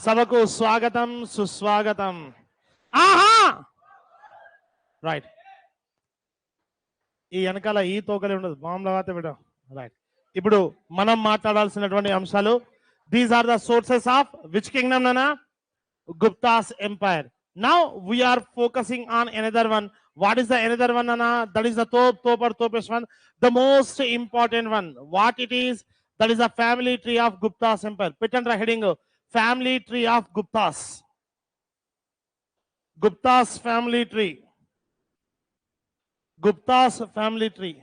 సభకు స్వాగతం సుస్వాగతం. ఆహా రైట్. ఈ వెనకాల ఈ తోకలే ఉండదు, మామూలుగా బిడ్డ. రైట్. ఇప్పుడు మనం మాట్లాడాల్సినటువంటి అంశాలు, these are the sources of which kingdom నానా? Gupta's empire. Now we are focusing on another one. What is the another one, Nana? That is the Topesh one, the most important one. What it is? That is the family tree of Gupta's empire. Pitandra heading, family tree of Gupta's. Gupta's family tree. Gupta's family tree.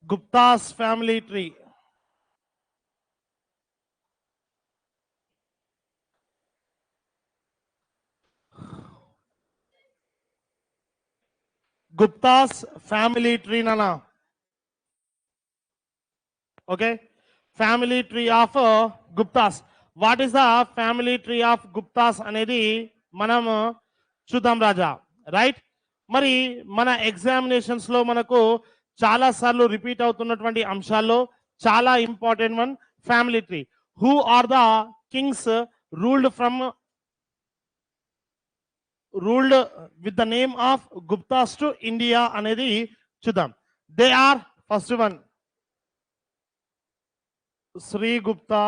Gupta's family tree. Gupta's family tree, Nana. Okay, family tree of Guptas. What is the family tree of Guptas అనేది మనం చూద్దాం రాజా. Right. మరి మన examinations లో మనకు చాలా సార్లు repeat అవుతున్నటువంటి అంశాల్లో చాలా important one, family tree. Who are the kings ruled with the name of Guptas to India అనేది చూద్దాం. They are first one Sri Gupta,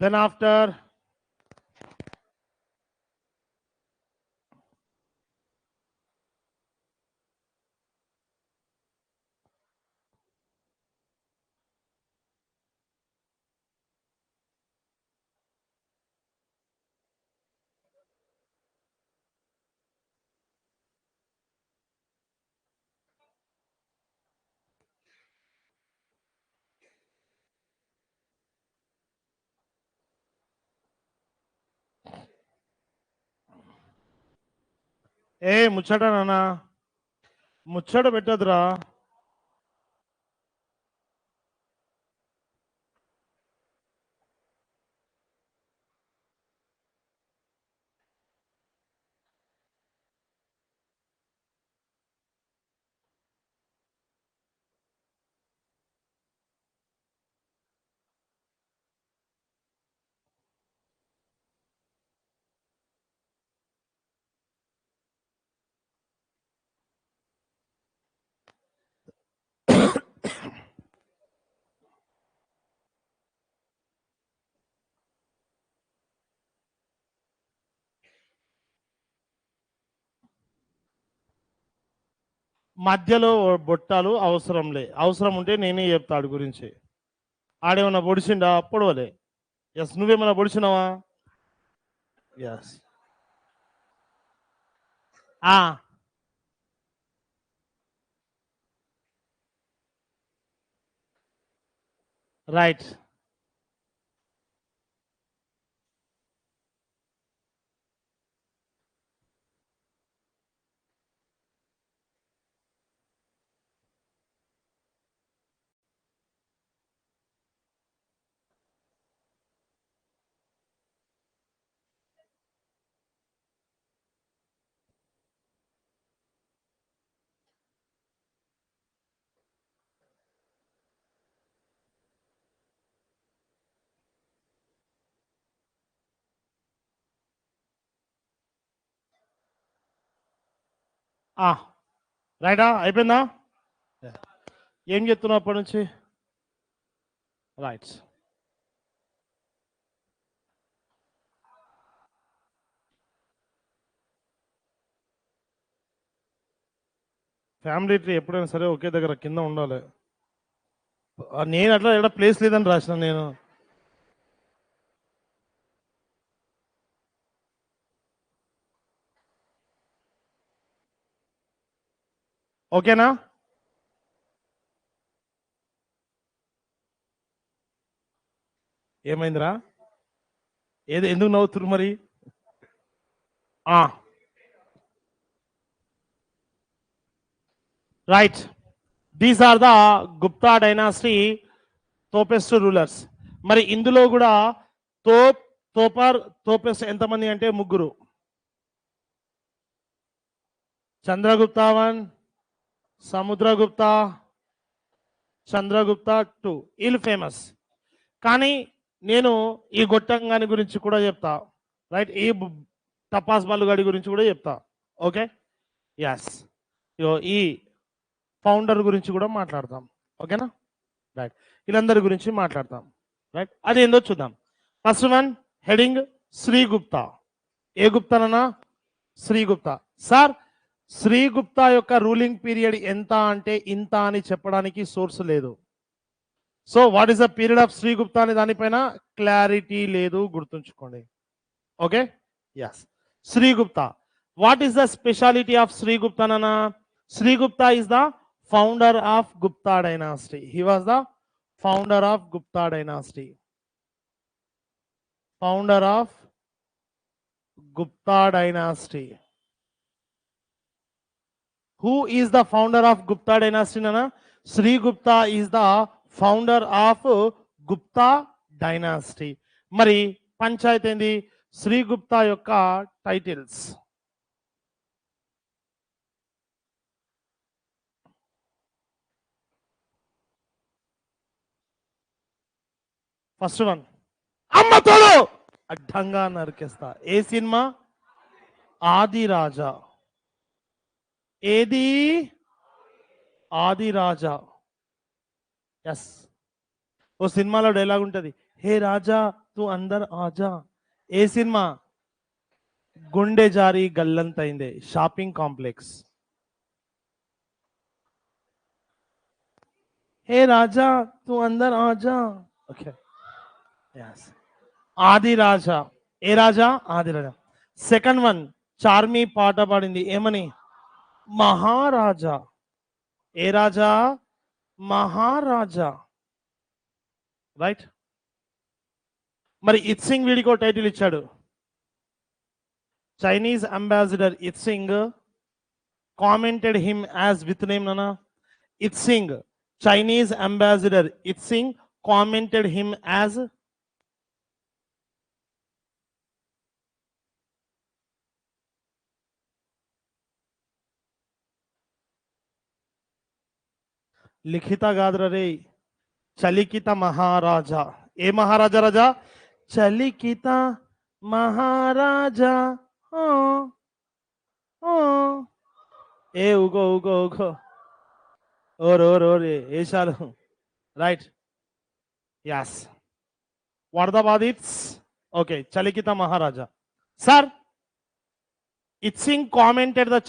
then after ముచ్చట నాన్న, ముచ్చట పెట్టదురా. మధ్యలో బొట్టాలు అవసరం ఉంటే నేనే చెప్తాడు గురించి. ఆడేమన్నా పొడిచిండా? పొడవలే. ఎస్, నువ్వేమన్నా పొడిచినావా? ఎస్. రైట్. రైటా? అయిపోయిందా? ఏం చెప్తున్నావు అప్పటి నుంచి? రైట్. ఫ్యామిలీ ట్రీ ఎప్పుడైనా సరే ఒకే దగ్గర కింద ఉండాలి. నేను అట్లా ఎక్కడ ప్లేస్ లేదని రాసిన నేను. ఓకేనా? ఏమైందిరా? ఎందుకు నవ్వుతున్నారు మరి? Right. These are the Gupta dynasty తోపెస్ట్ రూలర్స్. మరి ఇందులో కూడా తోపెస్ట్ ఎంతమంది అంటే ముగ్గురు. చంద్రగుప్త 1, సముద్రగుప్త, చంద్రగుప్త 2 వీళ్ళు ఫేమస్. కానీ నేను ఈ గొట్టంగాని గురించి కూడా చెప్తా, రైట్? ఈ తపాస్ బాలుగాడి గురించి కూడా చెప్తా. Okay, yes. ఈ ఫౌండర్ గురించి కూడా మాట్లాడతాం. ఓకేనా? రైట్, వీళ్ళందరి గురించి మాట్లాడతాం. రైట్, అది ఏందో చూద్దాం. First one heading Srigupta. ఏ గుప్తానన్నా? శ్రీగుప్తా. సార్, శ్రీగుప్తా యొక్క రూలింగ్ పీరియడ్ ఎంత అంటే ఇంత అని చెప్పడానికి సోర్స్ లేదు. So what is the period of Srigupta అనే దానిపైన క్లారిటీ లేదు, గుర్తుంచుకోండి. Okay, yes. Srigupta, what is the speciality of Srigupta నానా? Srigupta is the founder of Gupta dynasty. He was the founder of Gupta dynasty. Founder of Gupta dynasty. Who is the founder of Gupta dynasty nana? Srigupta is the founder of Gupta dynasty. మరి పంచాయతీ ఏంది? శ్రీగుప్తా యొక్క titles. First one అమ్మ తోడు అడ్డంగా నరికేస్తా. ఏ cinema? ఆది రాజా. ఏది? ఆది రాజా. ఎస్. ఓ సినిమాలో డైలాగ్ ఉంటది, హే రాజా తూ అందర్ ఆజా. ఏ సినిమా? గుండె జారి గల్లంతైందే, షాపింగ్ కాంప్లెక్స్. హే రాజా తూ అందర్ ఆజా. Okay, yes. ఆది రాజా. ఏ రాజా? ఆది రాజా. సెకండ్ వన్ చార్మి పాట పాడింది ఏమని? మహారాజా. ఏ రాజా? మహారాజా. రైట్. మరి ఇత్సింగ్ వీడికో టైటిల్ ఇచ్చాడు. Chinese ambassador Itsing commented him as with name నానా. Itsing, Chinese ambassador Itsing commented him as లిఖిత కాదురా రే, చలికిత మహారాజా. ఏ మహారాజా? రాజా చలికిత మహారాజా. ఏ ఊగో ఊగో ఊగో, ఓర్ ఓర్ ఓర్ ఏషాలు. Right, yes. వర్ధబాదిత్స్. Okay, Chelikita Maharaja. Sir, Itsing commented the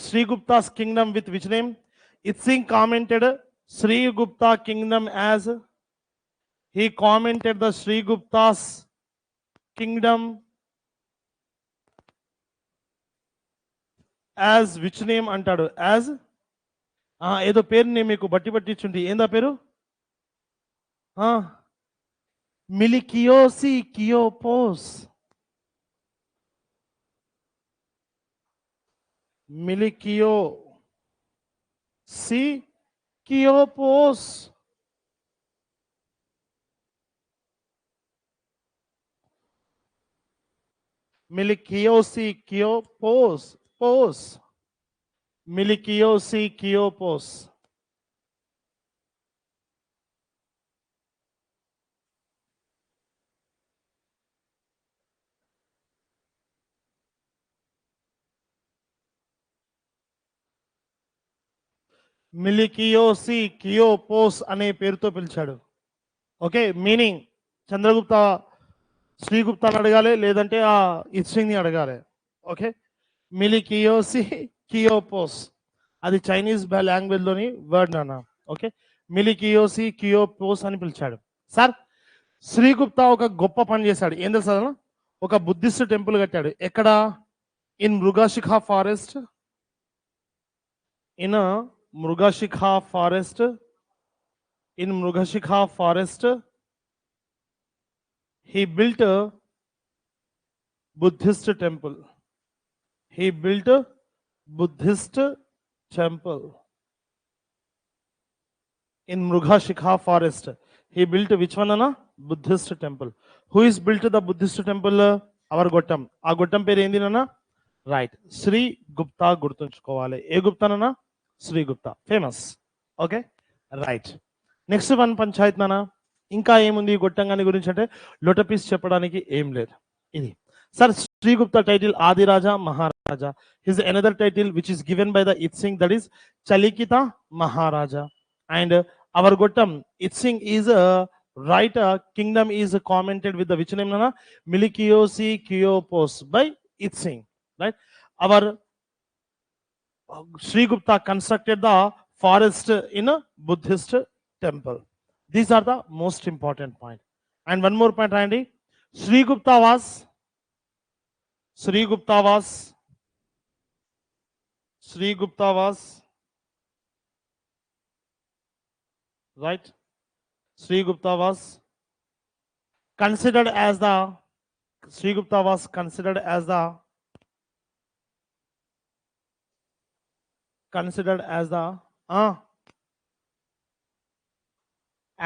Srigupta's kingdom with which name? Itzing commented Srigupta kingdom as, he commented the Srigupta's kingdom as which name అంటాడు? as ఏదో పేరుని మీకు బట్టి ఇచ్చుండి. ఏందా పేరు? మిలికియోసి కియోపోస్. మిలికియో సి కియోపోస్. మిలికియోసి కియోపోస్. పోస్. మిలికియోసి కియోపోస్. మిలికియోసి కియోపోస్ అనే పేరుతో పిలిచాడు. ఓకే, మీనింగ్ చంద్రగుప్త శ్రీగుప్తాని అడగాలి, లేదంటే ఆ ఇత్సింగ్ని అడగాలి. ఓకే, మిలికియోసి కియోపోస్ అది చైనీస్ లాంగ్వేజ్ లోని వర్డ్ నాన్న. ఓకే, మిలికియోసి కియోపోస్ అని పిలిచాడు. సార్, శ్రీగుప్త ఒక గొప్ప పని చేశాడు. ఏం తెలుసా? ఒక బుద్ధిస్ట్ టెంపుల్ కట్టాడు. ఎక్కడ? In Mrigashikha forest. In Mrigashikha forest. In Mrigashikha forest he built a Buddhist temple. He built a Buddhist temple in Mrughashikha forest. He built which one ana? Buddhist temple. Who is built the Buddhist temple? Our Gottam. Aa Gottam పేరు ఏంది నాన్న? Right, Shri Gupta. గుర్తుంచుకోవాలి. ఏ గుప్తా నాన్న? Shri Gupta. Famous. Okay, right. Next one పంచాయత్ నానా ఇంకా ఏముంది గొట్టంగాని గురించి అంటే లొటపీస్ చెప్పడానికి ఏం లేదు ఇది sir Srigupta title Adiraja Maharaja his another title which is given by the Itsing that is Chelikita Maharaja and our గొట్టం Itsing is right kingdom is commented with the which name nana Milikiosi Kiopos by Itzing, right? Our Sri Gupta constructed the forest in a Buddhist temple. These are the most important point. And one more point, Randy. Sri Gupta was right. Sri Gupta was considered as the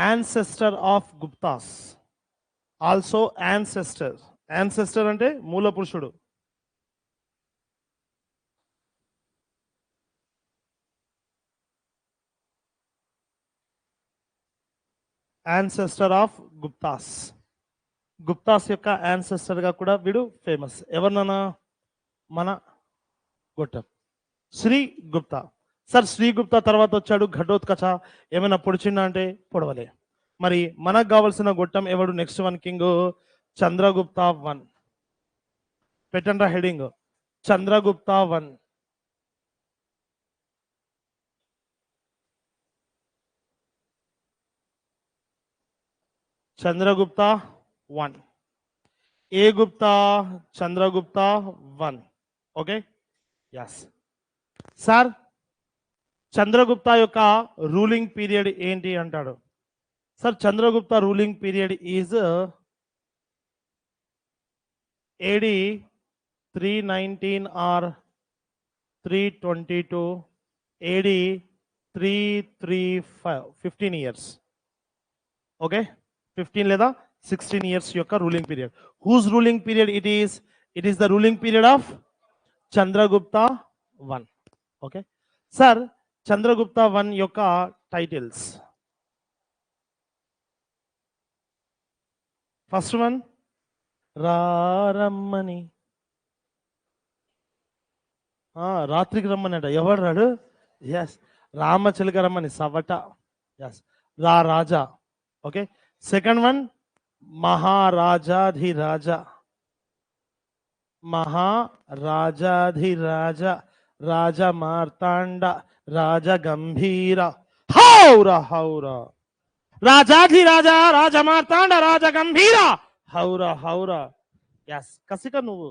ancestor of Guptas. Also ancestor ante moola purushudu. Ancestor of Guptas యొక్క యాన్సెస్టర్గా కూడా వీడు famous. ఎవరినన్నా మన గొట్టం Shri Gupta. Sir Shri Gupta తర్వాత వచ్చాడు ఘటోత్కచ. ఏమైనా పొడిచిండా అంటే పొడవలే. మరి మనకు కావాల్సిన గొట్టం ఎవడు? Next one king Chandragupta 1. పెట్టండి heading Chandragupta 1. Chandragupta 1. A Gupta, Chandragupta 1. Okay? Yes. Sir, Chandragupta యొక్క రూలింగ్ పీరియడ్ ఏంటి అంటాడు. Sir Chandragupta ruling period is AD 319 or 322, AD 335, 15 years. Okay? 15 లేదా 16 years యొక్క ruling period. Whose ruling period it is the ruling period of Chandragupta 1. Okay sir Chandragupta 1 యొక్క titles. First one రమ్మని, రాత్రికి రమ్మని అంట. ఎవడు రాడు? ఎస్ రామచిలక రమ్మని సవట. ఎస్ రాజా. ఓకే సెకండ్ వన్ మహారాజాధిరాజ, రాజ మార్తాండ, రాజ గంభీర. హౌర రాజాధిరాజ, రాజ మార్తాండ, రాజ గంభీర. హౌర ఎస్ కసిక నువ్వు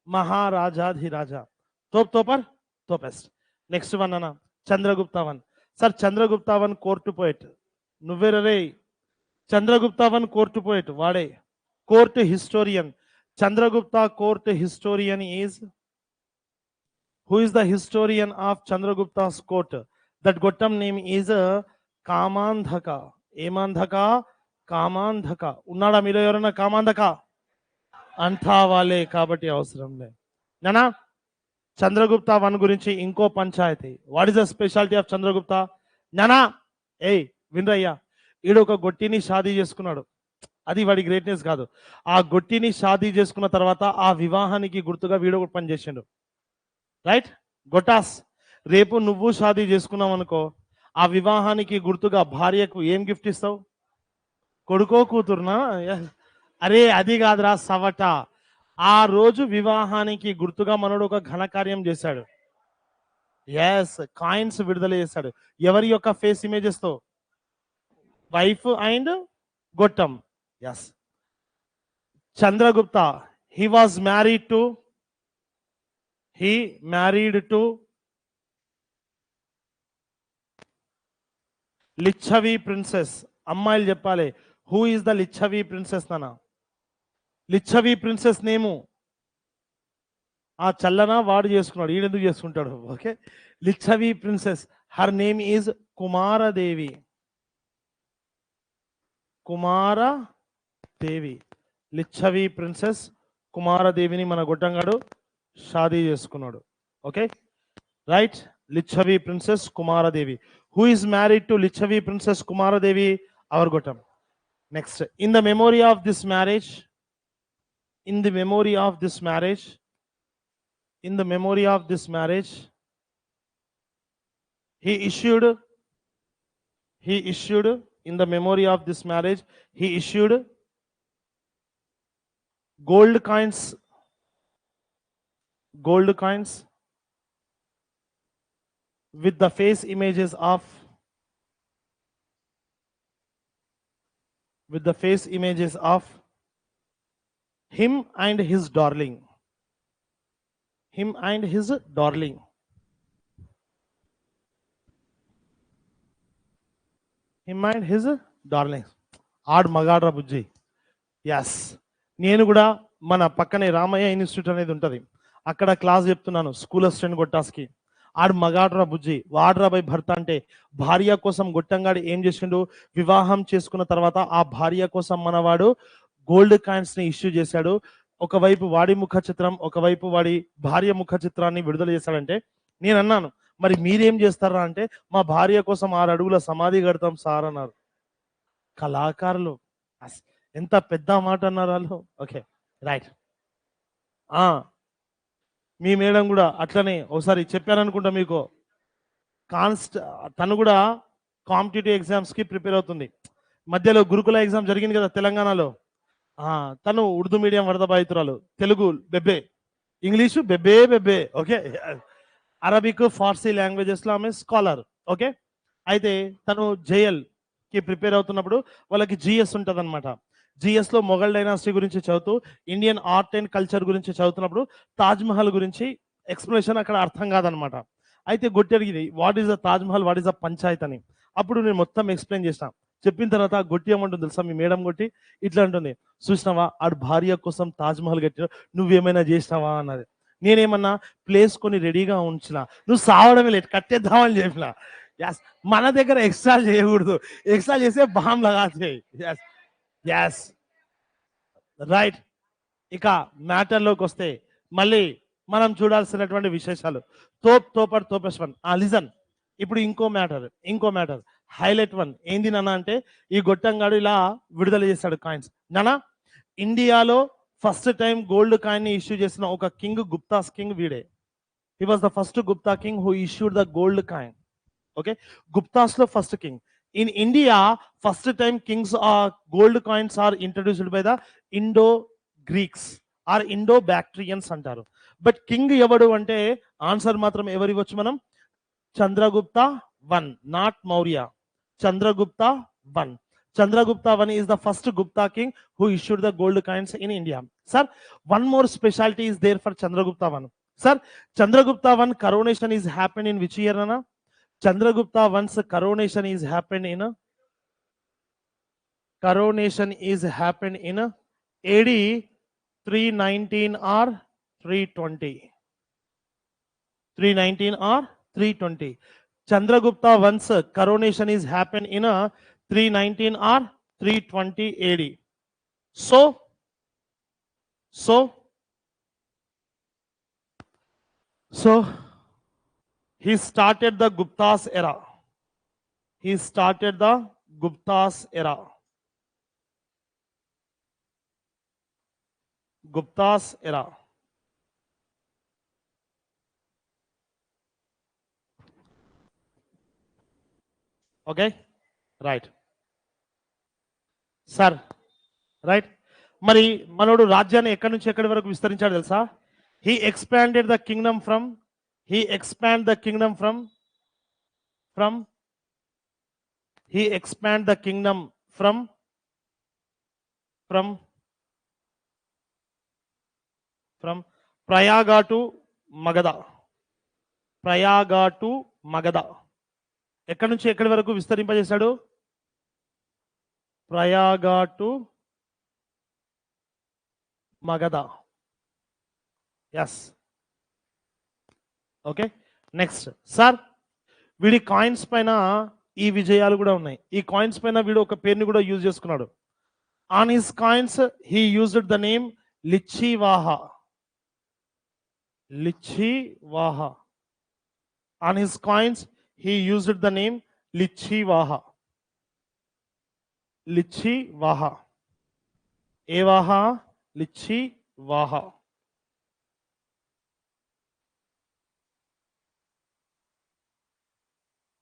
మహారాజాధిరాజ. తోపర్ తోపెస్ట్. నెక్స్ట్ వన్ అన్న Chandragupta 1. Sir Chandragupta 1 court poet. నువ్వేరే చంద్రగుప్త 1 కోర్టు పోయిట్ వాడే. Court historian. Chandragupta court historian is who is the historian of Chandragupta's court? That Gottam name is Kamandhaka. Emandhaka, Kamandhaka. Unnada meelo evarana Kamandhaka? Antha vale kabatti avasaram le. Nana Chandragupta 1 గురించి ఇంకో పంచాయతీ. What is the speciality of Chandragupta? నానా వినరయ్యా, ఈడు ఒక గొట్టిని షాదీ చేసుకున్నాడు. అది వాడి గ్రేట్నెస్ కాదు. ఆ గొట్టిని షాదీ చేసుకున్న తర్వాత ఆ వివాహానికి గుర్తుగా వీడు ఒక పని చేసిండు. రైట్ గొటాస్, రేపు నువ్వు షాదీ చేసుకున్నావు అనుకో, ఆ వివాహానికి గుర్తుగా భార్యకు ఏం గిఫ్ట్ ఇస్తావు? కొడుకో కూతురునా? అరే అది కాదురా సవట. ఆ రోజు వివాహానికి గుర్తుగా మనోడు ఒక ఘనకార్యం చేశాడు. ఎస్ కాయిన్స్ విడుదల చేశాడు. ఎవరి యొక్క ఫేస్ ఇమేజెస్ తో? వైఫ్ అండ్ గొట్టం. Yes Chandragupta he married to Licchavi princess. అమ్మాయిలు చెప్పాలి, who is the Licchavi princess నానా? లిచ్చవి ప్రిన్సెస్ నేము ఆ చల్లన వాడు చేసుకున్నాడు, ఈడెందుకు చేసుకుంటాడు? Okay Licchavi princess, her name is Kumaradevi. Licchavi princess కుమారదేవిని మన గొట్టంగాడు షాదీ చేసుకున్నాడు. Okay right Licchavi princess Kumaradevi. who is married to Lichavi Princess Kumaradevi Avargotam. Next, in the memory of this marriage, in the memory of this marriage, in the memory of this marriage, he issued, in the memory of this marriage, he issued gold coins, with the face images of, with the face images of him and his darling, him and his darling. Him and his darling. ఆడు మగాడ్రా బుజ్జి. Yes, నేను కూడా మన పక్కనే Ramayya institute అనేది ఉంటుంది, అక్కడ class చెప్తున్నాను school assistant గొట్టాస్కి. ఆడు మగాడ్రా బుజ్జి, వాడ్రా బై భర్త అంటే భార్య కోసం గొట్టంగాడు ఏం చేసిండు, వివాహం చేసుకున్న తర్వాత ఆ భార్య కోసం మనవాడు గోల్డ్ కాయిన్స్ ని ఇష్యూ చేశాడు. ఒకవైపు వాడి ముఖ చిత్రం, ఒకవైపు వాడి భార్య ముఖ చిత్రాన్ని విడుదల చేశాడంటే నేను అన్నాను, మరి మీరేం చేస్తారా అంటే మా భార్య కోసం 6 అడుగుల సమాధి కడతాం సార్ అన్నారు. కళాకారులు ఎంత పెద్ద మాట అన్నారు వాళ్ళు. Okay right. మీ మేడం కూడా అట్లనే ఒకసారి చెప్పారనుకుంటా మీకు. తను కూడా కాంపిటేటివ్ ఎగ్జామ్స్ కి ప్రిపేర్ అవుతుంది. మధ్యలో గురుకుల ఎగ్జామ్ జరిగింది కదా తెలంగాణలో. తను ఉర్దూ మీడియం వరద బాధితురాలు, తెలుగు బెబ్బే, ఇంగ్లీషు బెబ్బే బెబ్బే. ఓకే, అరబిక్ ఫార్సీ లాంగ్వేజెస్ లో ఆమె స్కాలర్. ఓకే, అయితే తను జేఎల్ కి ప్రిపేర్ అవుతున్నప్పుడు వాళ్ళకి జిఎస్ ఉంటుంది అనమాట. జిఎస్ లో మొఘల్ డైనాసిటీ గురించి చదువుతూ ఇండియన్ ఆర్ట్ అండ్ కల్చర్ గురించి చదువుతున్నప్పుడు తాజ్ మహల్ గురించి ఎక్స్ప్లెనేషన్ అక్కడ అర్థం కాదనమాట. అయితే గొట్టి అడిగింది what is the Taj Mahal, what is the Panchayat అని. అప్పుడు నేను మొత్తం ఎక్స్ప్లెయిన్ చేసిన. చెప్పిన తర్వాత గొట్టి ఏమంటుంది తెలుసా, మీ మేడం గొట్టి ఇట్లా అంటుంది, చూసినావా ఆడు భార్య కోసం తాజ్ మహల్ కట్టిన, నువ్వేమైనా చేసినావా అన్నది. నేనేమన్నా ప్లేస్ కొని రెడీగా ఉంచిన, నువ్వు సావడమే లేదు కట్టేద్దామని చెప్పిన. ఎస్, మన దగ్గర ఎక్స్ట్రా చేయకూడదు, ఎక్స్ట్రా చేస్తే బాంబ్ లగాతే. Yes yes right. ఇక మ్యాటర్లోకి వస్తే మళ్ళీ మనం చూడాల్సినటువంటి విశేషాలు. తోపర్ తోపేశ్వన్ లిజన్. ఇప్పుడు ఇంకో మ్యాటర్ హైలైట్ వన్ ఏంది నాన్న అంటే, ఈ గొట్టంగాడు ఇలా విడుదల చేశాడు కాయిన్స్. నానా ఇండియాలో ఫస్ట్ టైం గోల్డ్ కాయిన్ ని ఇష్యూ చేసిన ఒక కింగ్, గుప్తాస్ కింగ్ వీడే. He was the first Gupta king who issued the gold coin. Okay, Guptas లో first king. In India first time kings gold coins are introduced by the Indo Greeks or Indo Bactrians అంటారు. But king ఎవడు అంటే answer మాత్రం ఎవరు ఇవ్వచ్చు మనం, Chandragupta 1, not Maurya. Chandragupta 1. Chandragupta 1 is the first Gupta king who issued the gold coins in India. Sir, one more specialty is there for Chandragupta 1. Sir, Chandragupta 1 coronation is happened in which year, Nana? Chandragupta 1's coronation is happened in AD 319 or 320. 319 or 320. Chandragupta once coronation is happened in 319 or 320 AD. So he started the Gupta's era. Gupta's era. Okay right sir, right. మరి మనోడు రాజ్యాన్ని ఎక్కడి నుంచి ఎక్కడి వరకు విస్తరించాడు తెలుసా? He expanded the kingdom from Prayaga to Magadha. ఎక్కడి నుంచి ఎక్కడి వరకు విస్తరింపజేశాడు? Prayaga to Magadha. Yes, okay. Next sir, వీడి కాయిన్స్ పైన ఈ విజయాలు కూడా ఉన్నాయి. ఈ కాయిన్స్ పైన వీడు ఒక పేరుని కూడా యూజ్ చేసుకున్నాడు. On his coins he used the name Licchivaha. On his coins he used the name Licchivaha, Licchivaha, एवाह, लिच्छीवाह,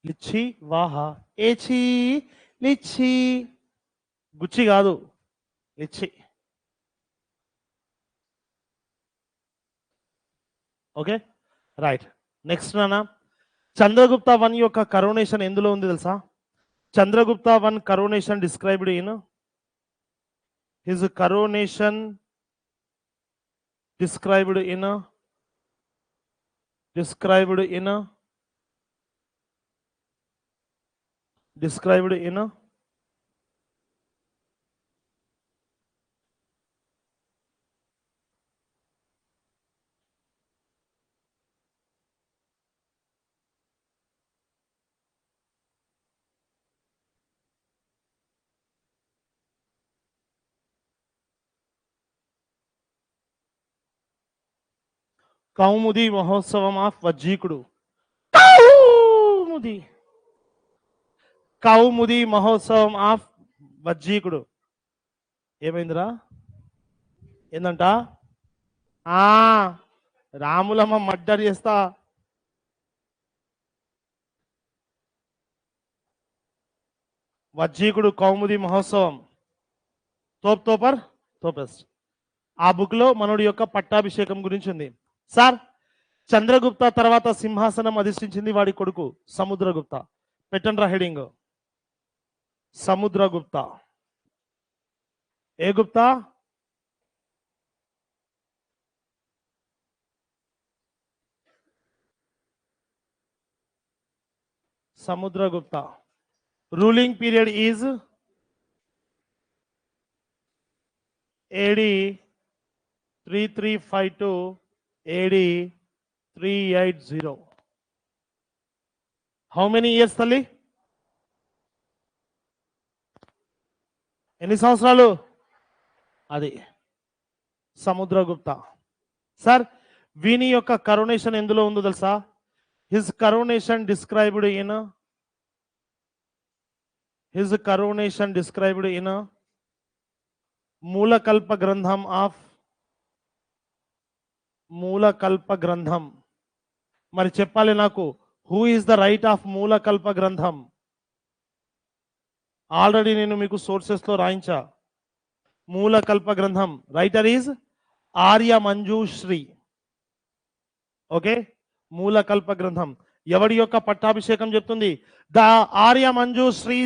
लिच्छीवाह, एची, लिच्छी, गुच्ची కాదు लिच्छी. Okay right. నెక్స్ట్ నాన్న, చంద్రగుప్త వన్ యొక్క కరోనేషన్ ఎందులో ఉంది తెలుసా? Chandragupta one coronation described in his coronation described in described in కౌముది మహోత్సవం ఆఫ్ వజ్జీకుడు. కౌముది కౌముది మహోత్సవం ఆఫ్ వజ్జీకుడు. ఏమైందిరా? ఏందంట? రాములమ్మ మర్డర్ చేస్తా. వజ్జీకుడు కౌముది మహోత్సవం తోపస్. ఆ బుక్ లో మనోడి యొక్క పట్టాభిషేకం గురించి ఉంది. సార్, చంద్రగుప్త తర్వాత సింహాసనం అధిష్ఠించింది వాడి కొడుకు సముద్రగుప్త. పెట్టండి రా heading, Samudragupta. A Gupta? Samudragupta. Ruling period is AD 3352 to AD 380. How many years తల్లి? ఎన్ని సంవత్సరాలు? అది సముద్రగుప్త. సార్, వీని యొక్క కరోనేషన్ ఎందులో ఉందో తెలుసా? His coronation described in Mulakalpa గ్రంథం ఆఫ్ మూలకల్ప గ్రంథం. మరి చెప్పాలి నాకు, who is the right of Mulakalpa గ్రంథం? ఆల్రెడీ నేను మీకు సోర్సెస్ లో రాయించా. మూలకల్ప గ్రంథం writer is Arya Manjushree. Okay, Mulakalpa గ్రంథం ఎవడి యొక్క పట్టాభిషేకం చెప్తుంది? The Arya Manjushree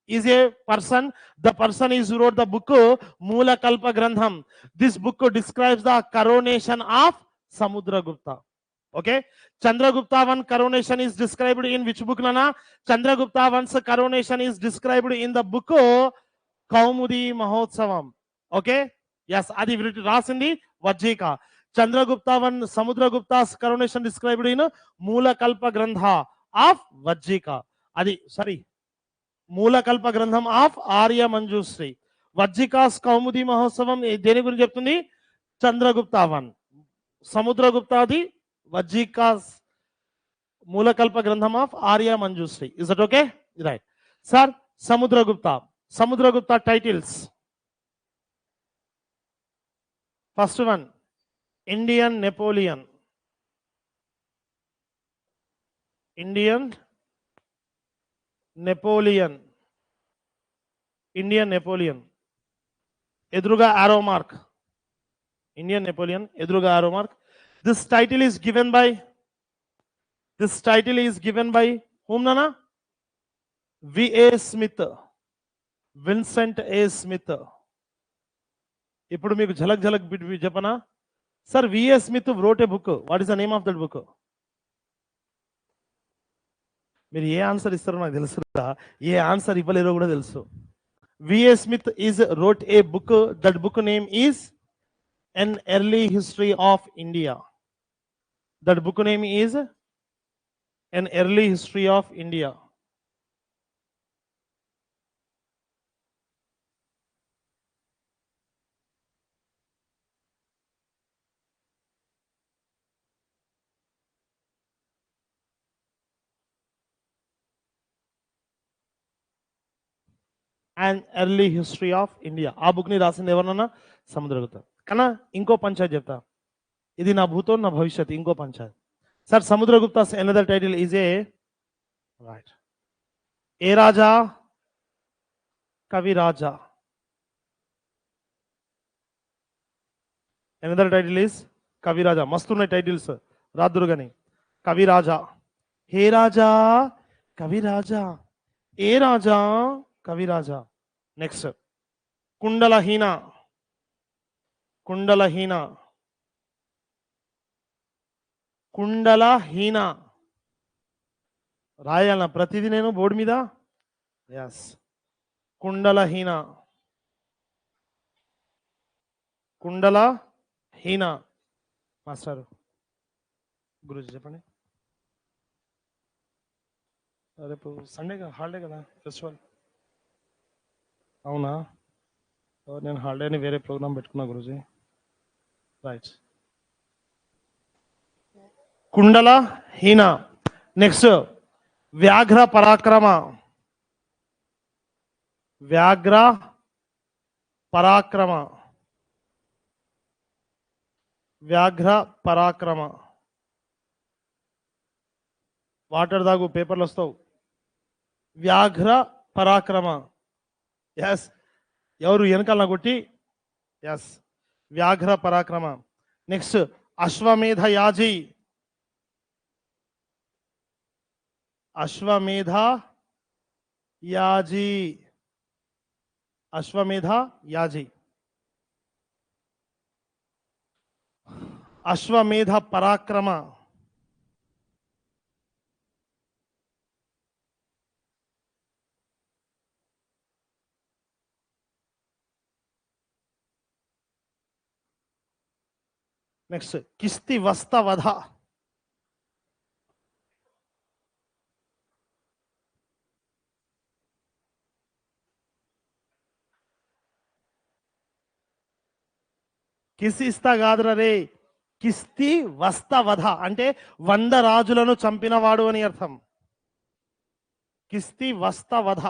is a person. The person is who wrote the book Moolakalpa Grantham. This book describes the coronation of Samudragupta. Okay, Chandragupta one coronation is described in which book, Nana? Chandragupta one's coronation is described in the book Kaumudi Mahotsavam. Okay, yes, adi rasindi Vajjika. Chandragupta one Samudragupta's coronation described in Moolakalpa Grantha of Vajjika. Adi sorry, Mulakalpa గ్రంథం of Arya Manjushree. వజ్జికాస్ కౌముది మహోత్సవం దేని గురించి చెప్తుంది? Chandragupta one. సముద్రగుప్తాది వజ్జికాస్ Mulakalpa గ్రంథం of Arya Manjushree. Is that okay? Right. Sir, Samudragupta titles. First one, Indian Napoleon. Indian Napoleon ఎదురుగా ఆరో mark. Indian Napoleon ఎదురుగా ఆరో mark. This title is given by whom, Nana? VA Smith, Vincent A Smith. ఇప్పుడు మీకు ఝలక్ చెప్పనా? Sir, VA Smith wrote a book. What is the name of that book? మీరు ఏ answer ఇస్తారో నాకు తెలుసుదా? ఏ ఆన్సర్ ఇవ్వలేరో కూడా తెలుసు. VA Smith wrote a book. That book name is An Early History of India. That book name is An Early History of India. And early history of India. ఆ బుక్ని రాసింది ఎవరన్నా? సముద్రగుప్త. కన్నా ఇంకో పంచాయత్ చెప్తా, ఇది నా భూతో నా భవిష్యత్. ఇంకో panchayat sir, Samudragupta's another title is a right. ఏ రాజా? Kavi Raja. Another title is కవి రాజా. మస్తున్నాయి టైటిల్స్, రాదురు గాని. కవి రాజా. హే రాజా కవి రాజా, ఏ రాజా కవి రాజా. నెక్స్ట్ కుండలహీన. కుండలహీన. కుండలహీన రాయాల ప్రతిదీ నేను బోర్డు మీద. ఎస్, కుండలహీన. కుండలహీన. మాస్టర్ గురుజీ చెప్పండి. రేపు సండే కదా, హాలిడే కదా, ఫెస్టివల్. అవునా? నేను హాలిడే అని వేరే ప్రోగ్రామ్ పెట్టుకున్నా గురుజీ. రైట్, కుండలహీన. నెక్స్ట్ వ్యాఘ్ర పరాక్రమ. వ్యాఘ్ర పరాక్రమ. వ్యాఘ్ర పరాక్రమ. వాటర్ దాగు, పేపర్లు వస్తావు. వ్యాఘ్ర పరాక్రమ. ఎస్, ఎవరు వెనకాల కొట్టి. ఎస్, వ్యాఘ్ర పరాక్రమ. నెక్స్ట్ అశ్వమేధ యాజి. అశ్వమేధ యాజి. అశ్వమేధ యాజి. అశ్వమేధ పరాక్రమ. నెక్స్ట్ కిస్తి వస్తవధ. కిసిస్తా కాదురా రే, కిస్తి వస్తవధ అంటే 100 రాజులను చంపినవాడు అని అర్థం. కిస్తి వస్తవధ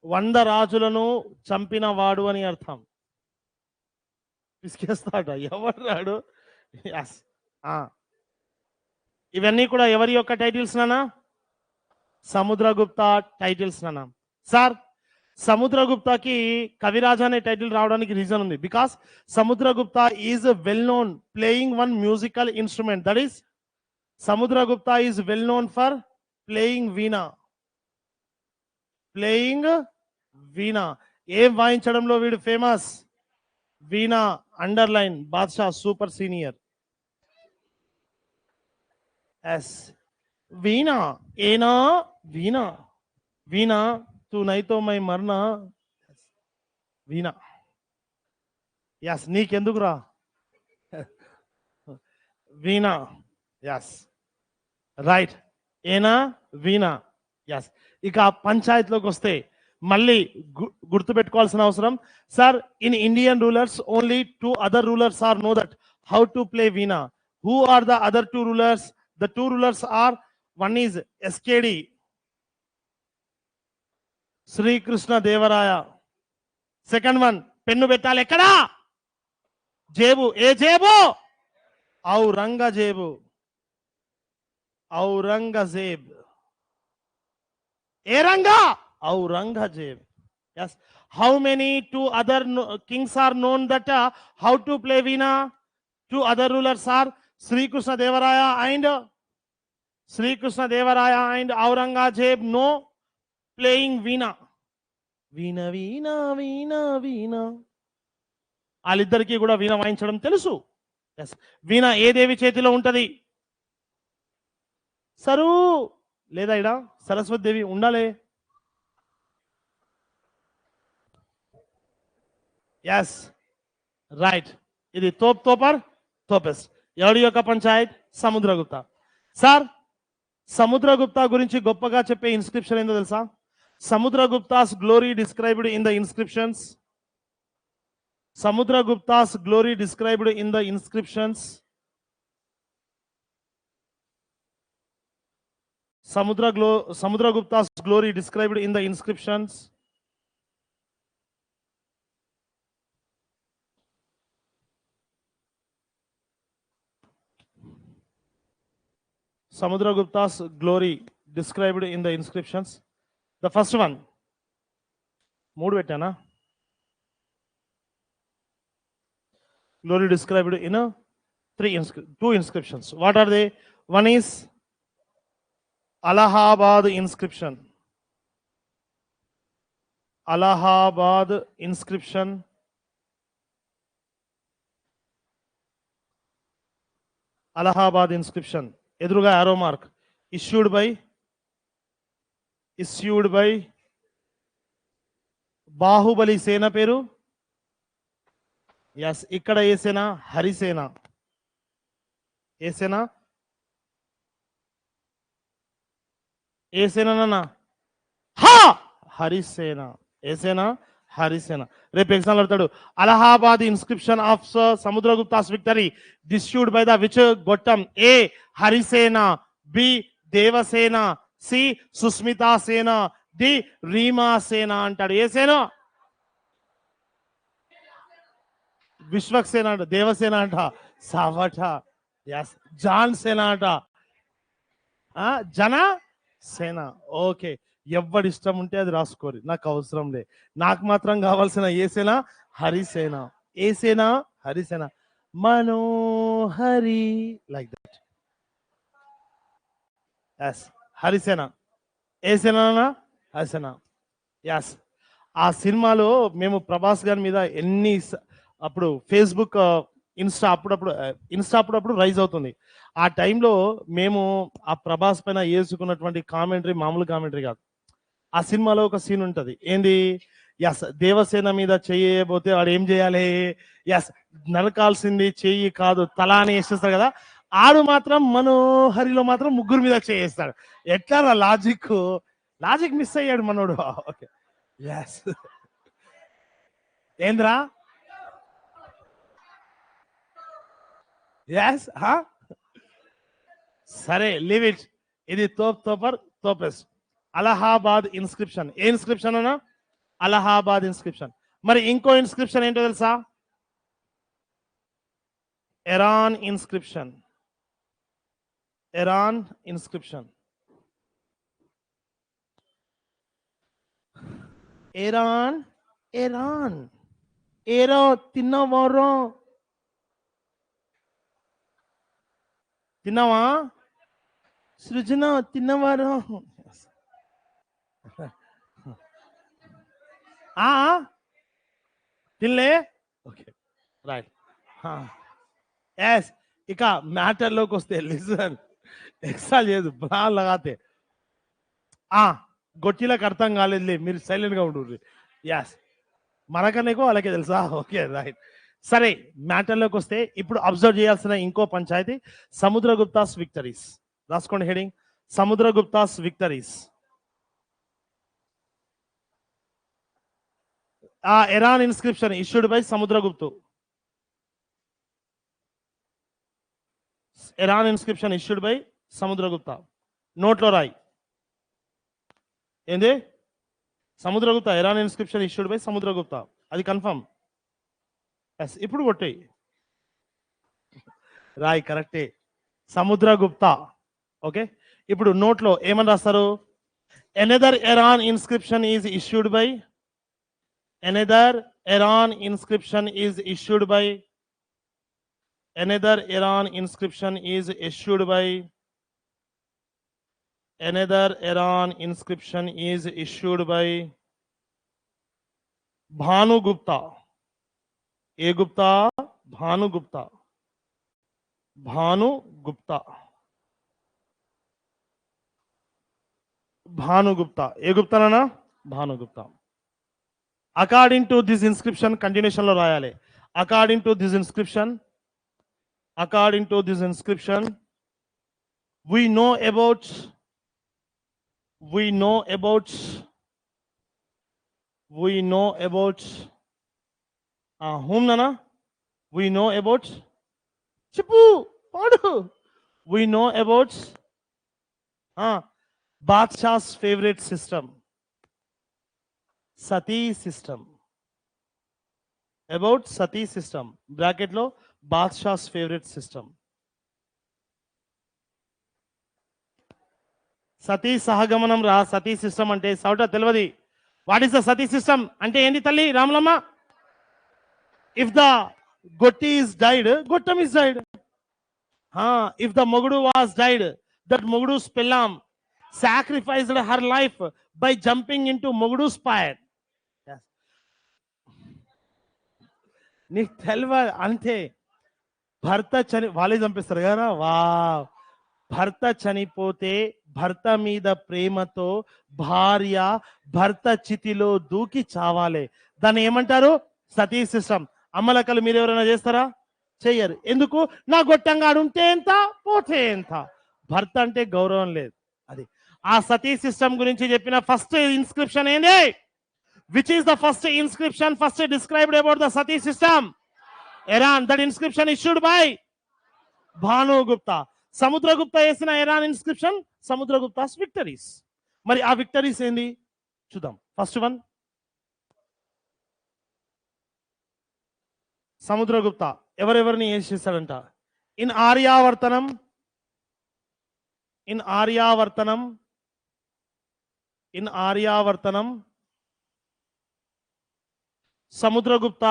100 రాజులను చంపినవాడు అని అర్థం. పిసికేస్తాడ ఎవరు రాడు. ఎస్, ఇవన్నీ కూడా ఎవరి యొక్క టైటిల్స్ నానా? సముద్రగుప్త టైటిల్స్ నానా. సార్, సముద్రగుప్తకి కవిరాజ అనే టైటిల్ రావడానికి రీజన్ ఉంది. Because Samudragupta is well known playing one musical instrument, that is Samudragupta is well known for playing veena. Playing veena. ఏం వాయించడంలో వీడు famous? Veena. Underline Badshah super senior. Yes, veena. ఏనా వీణా. వీణా తూ నైతో మై మర్నా. వీణా. ఎస్, నీకెందుకురా వీణా. Yes, right. ఏనా వీణా. ఎస్. ఇక పంచాయత్లోకి వస్తే మళ్ళీ గుర్తుపెట్టుకోవాల్సిన అవసరం. Sir, in Indian rulers only 2 other rulers are know that how to play veena. Who are the other 2 rulers? The 2 rulers are, one is SKD, Sri Krishna Devaraya. Second one, pennu పెట్టాలి ఎక్కడ? జేబు. ఏ జేబు? ఔరంగజేబు. ఔరంగజేబ్. ఏ Ranga? Aurangzeb. Yes. How many 2 other kings are known that how to play veena? 2 other rulers are Sri Krishna Devaraya and Aurangzeb no playing veena. వీణ వీణ వీణ వీణ. వాళ్ళిద్దరికీ కూడా వీణ వాయించడం తెలుసు. Yes, వీణ ఏ దేవి చేతిలో ఉంటది? సరు లేదా ఇడా సరస్వతి దేవి ఉండాలి. Yes, right. ఇది తోపర్ తోపెస్. ఎవరి యొక్క పంచాయత్? సముద్రగుప్త. సార్, సముద్రగుప్త గురించి గొప్పగా చెప్పే ఇన్స్క్రిప్షన్ ఏందో తెలుసా? Samudragupta's glory described in the inscriptions. Samudragupta's glory described in the inscriptions. Samudragupta's glory described in the inscriptions. Samudragupta's glory described in the inscriptions. The first one. మూడు పెట్టానా? Glory described in a two inscriptions. What are they? One is Allahabad inscription. Allahabad inscription. Allahabad inscription. ఎదురుగా arrow mark. Issued by Baahubali సేన పేరు. Yes, ఇక్కడ ఏ సేన? హరిసేన. ఏ సేన? ఏ సేన? హరిసేన. ఏ సేన? హరిసేన. రేపు ఎగ్జామ్ అడుగుతాడు, Allahabad inscription of Samudragupta's victory issued by the which గొట్టం? A Harisena, B Devasena, C Sushmita Sena, D Reema సేన అంటాడు. ఏ సేన? విశ్వక్సేన అంట, దేవసేన అంట, సవట. ఎస్, జాన్ సేన అంట, జన సేన. ఓకే, ఎవడి ఇష్టం ఉంటే అది రాసుకోరు, నాకు అవసరం లే. నాకు మాత్రం కావాల్సిన ఏ సేన? హరిసేన. ఏ సేన? హరిసేన. మనోహరి, లైక్ దట్. ఎస్, హరిసేన. ఏ సేన? హరిసేన. ఎస్, ఆ సినిమాలో మేము ప్రభాస్ గారి మీద అప్పుడు ఫేస్బుక్, ఇన్స్టా అప్పుడప్పుడు రైజ్ అవుతుంది. ఆ టైంలో మేము ఆ ప్రభాస్ పైన వేసుకున్నటువంటి కామెంటరీ మామూలు కామెంటరీ కాదు. ఆ సినిమాలో ఒక సీన్ ఉంటుంది, ఏంది? ఎస్, దేవసేన మీద చేయబోతే వాడు ఏం చేయాలి? ఎస్, నరకాల్సింది చెయ్యి కాదు తల అని వేసేస్తాడు కదా. ఆడు మాత్రం మనోహరిలో మాత్రం ముగ్గురు మీద చేస్తాడు. ఎట్లా లాజిక్ మిస్ అయ్యాడు మనోడు. Okay, yes. ఏంద్రా? ఎస్, సరే, లీవ్ ఇట్. ఇది తోపస్. అలహాబాద్ ఇన్స్క్రిప్షన్. ఏ ఇన్స్క్రిప్షన్ అన్నా? అలహాబాద్ ఇన్స్క్రిప్షన్. మరి ఇంకో ఇన్స్క్రిప్షన్ ఏంటో తెలుసా? ఎరాన్ ఇన్స్క్రిప్షన్. ఎరాన్ ఇన్స్క్రిప్షన్. ఎరాన్ ఏరో తిన్నవారో. తిన్నావా? సృజన తిన్నవారు. తినలే? Okay, right. ఎస్, ఇక మ్యాటర్లోకి వస్తే లిజన్, ఎక్స్ట్రా లేదు, బా లగాతే. గొట్టిలకు అర్థం కాలేదులే, మీరు సైలెంట్ గా ఉండు. ఎస్, మనకనేకో వాళ్ళకే తెలుసా. Okay, right. సరే, మ్యాటర్లోకి వస్తే ఇప్పుడు అబ్జర్వ్ చేయాల్సిన ఇంకో పంచాయతీ సముద్రగుప్తాస్ విక్టరీస్. రాసుకోండి heading, Samudragupta's victories. Eran inscription issued by Samudragupta. Eran inscription issued by Samudragupta. నోట్లో రాయి. ఏంది? Samudragupta. Eran inscription issued by Samudragupta. అది కన్ఫర్మ్. ఎస్, ఇప్పుడు కొట్టేయి. రాయి, కరెక్టే, సముద్రగుప్త. ఓకే, ఇప్పుడు నోట్లో ఏమని రాస్తారు? Another Eran inscription is issued by. Another Iran inscription is issued by. Another Iran inscription is issued by. Another Iran inscription is issued by Bhanu Gupta. A Gupta? Bhanu Gupta. Bhanu Gupta. Bhanu Gupta. A Gupta na? Bhanu Gupta. According to this inscription, continuation lo rayale. According to this inscription, we know about whom nana? We know about Chipu Padu. We know about Badshah's favorite system, Sati system. About Sati system. Bracket lo Badshah's favorite system. Sati సహగమనం రా, sati system అంటే సౌట తెలియదు. What is the sati system అంటే ఏంటి తల్లి Ramulamma? If the గొట్టి is died, గొట్టం ఈస్ డైడ్. ఇఫ్ ద మొగుడు వాస్ డైడ్, దట్ మొగుడుస్ పెళ్ళాం sacrificed her life by jumping into మొగుడుస్ fire. నీకు తెలియదు అంతే. భర్త వాళ్ళే చంపిస్తారు కదా. భర్త చనిపోతే భర్త మీద ప్రేమతో భార్య భర్త చితిలో దూకి చావాలి. దాన్ని ఏమంటారు? సతీ సిస్టమ్. అమ్మలక్కలు మీరు ఎవరైనా చేస్తారా? చెయ్యరు. ఎందుకు? నా గొట్టంగాడు ఉంటే ఎంత, పోతే ఎంత. భర్త అంటే గౌరవం లేదు. అది ఆ సతీ సిస్టమ్ గురించి చెప్పిన ఫస్ట్ ఇన్స్క్రిప్షన్ ఏంది? Which is the first inscription first described about the sati system? Eran. That inscription issued by Bhanugupta. Samudragupta వేసిన ఇరాన్ ఇన్స్క్రిప్షన్ సముద్రగుప్తాస్ విక్టరీస్. మరి ఆ విక్టరీస్ ఏంది చూద్దాం. ఫస్ట్ వన్, సముద్రగుప్త ఎవరెవరిని ఏం చేశాడంట? ఇన్ ఆర్యావర్తనం సముద్రగుప్త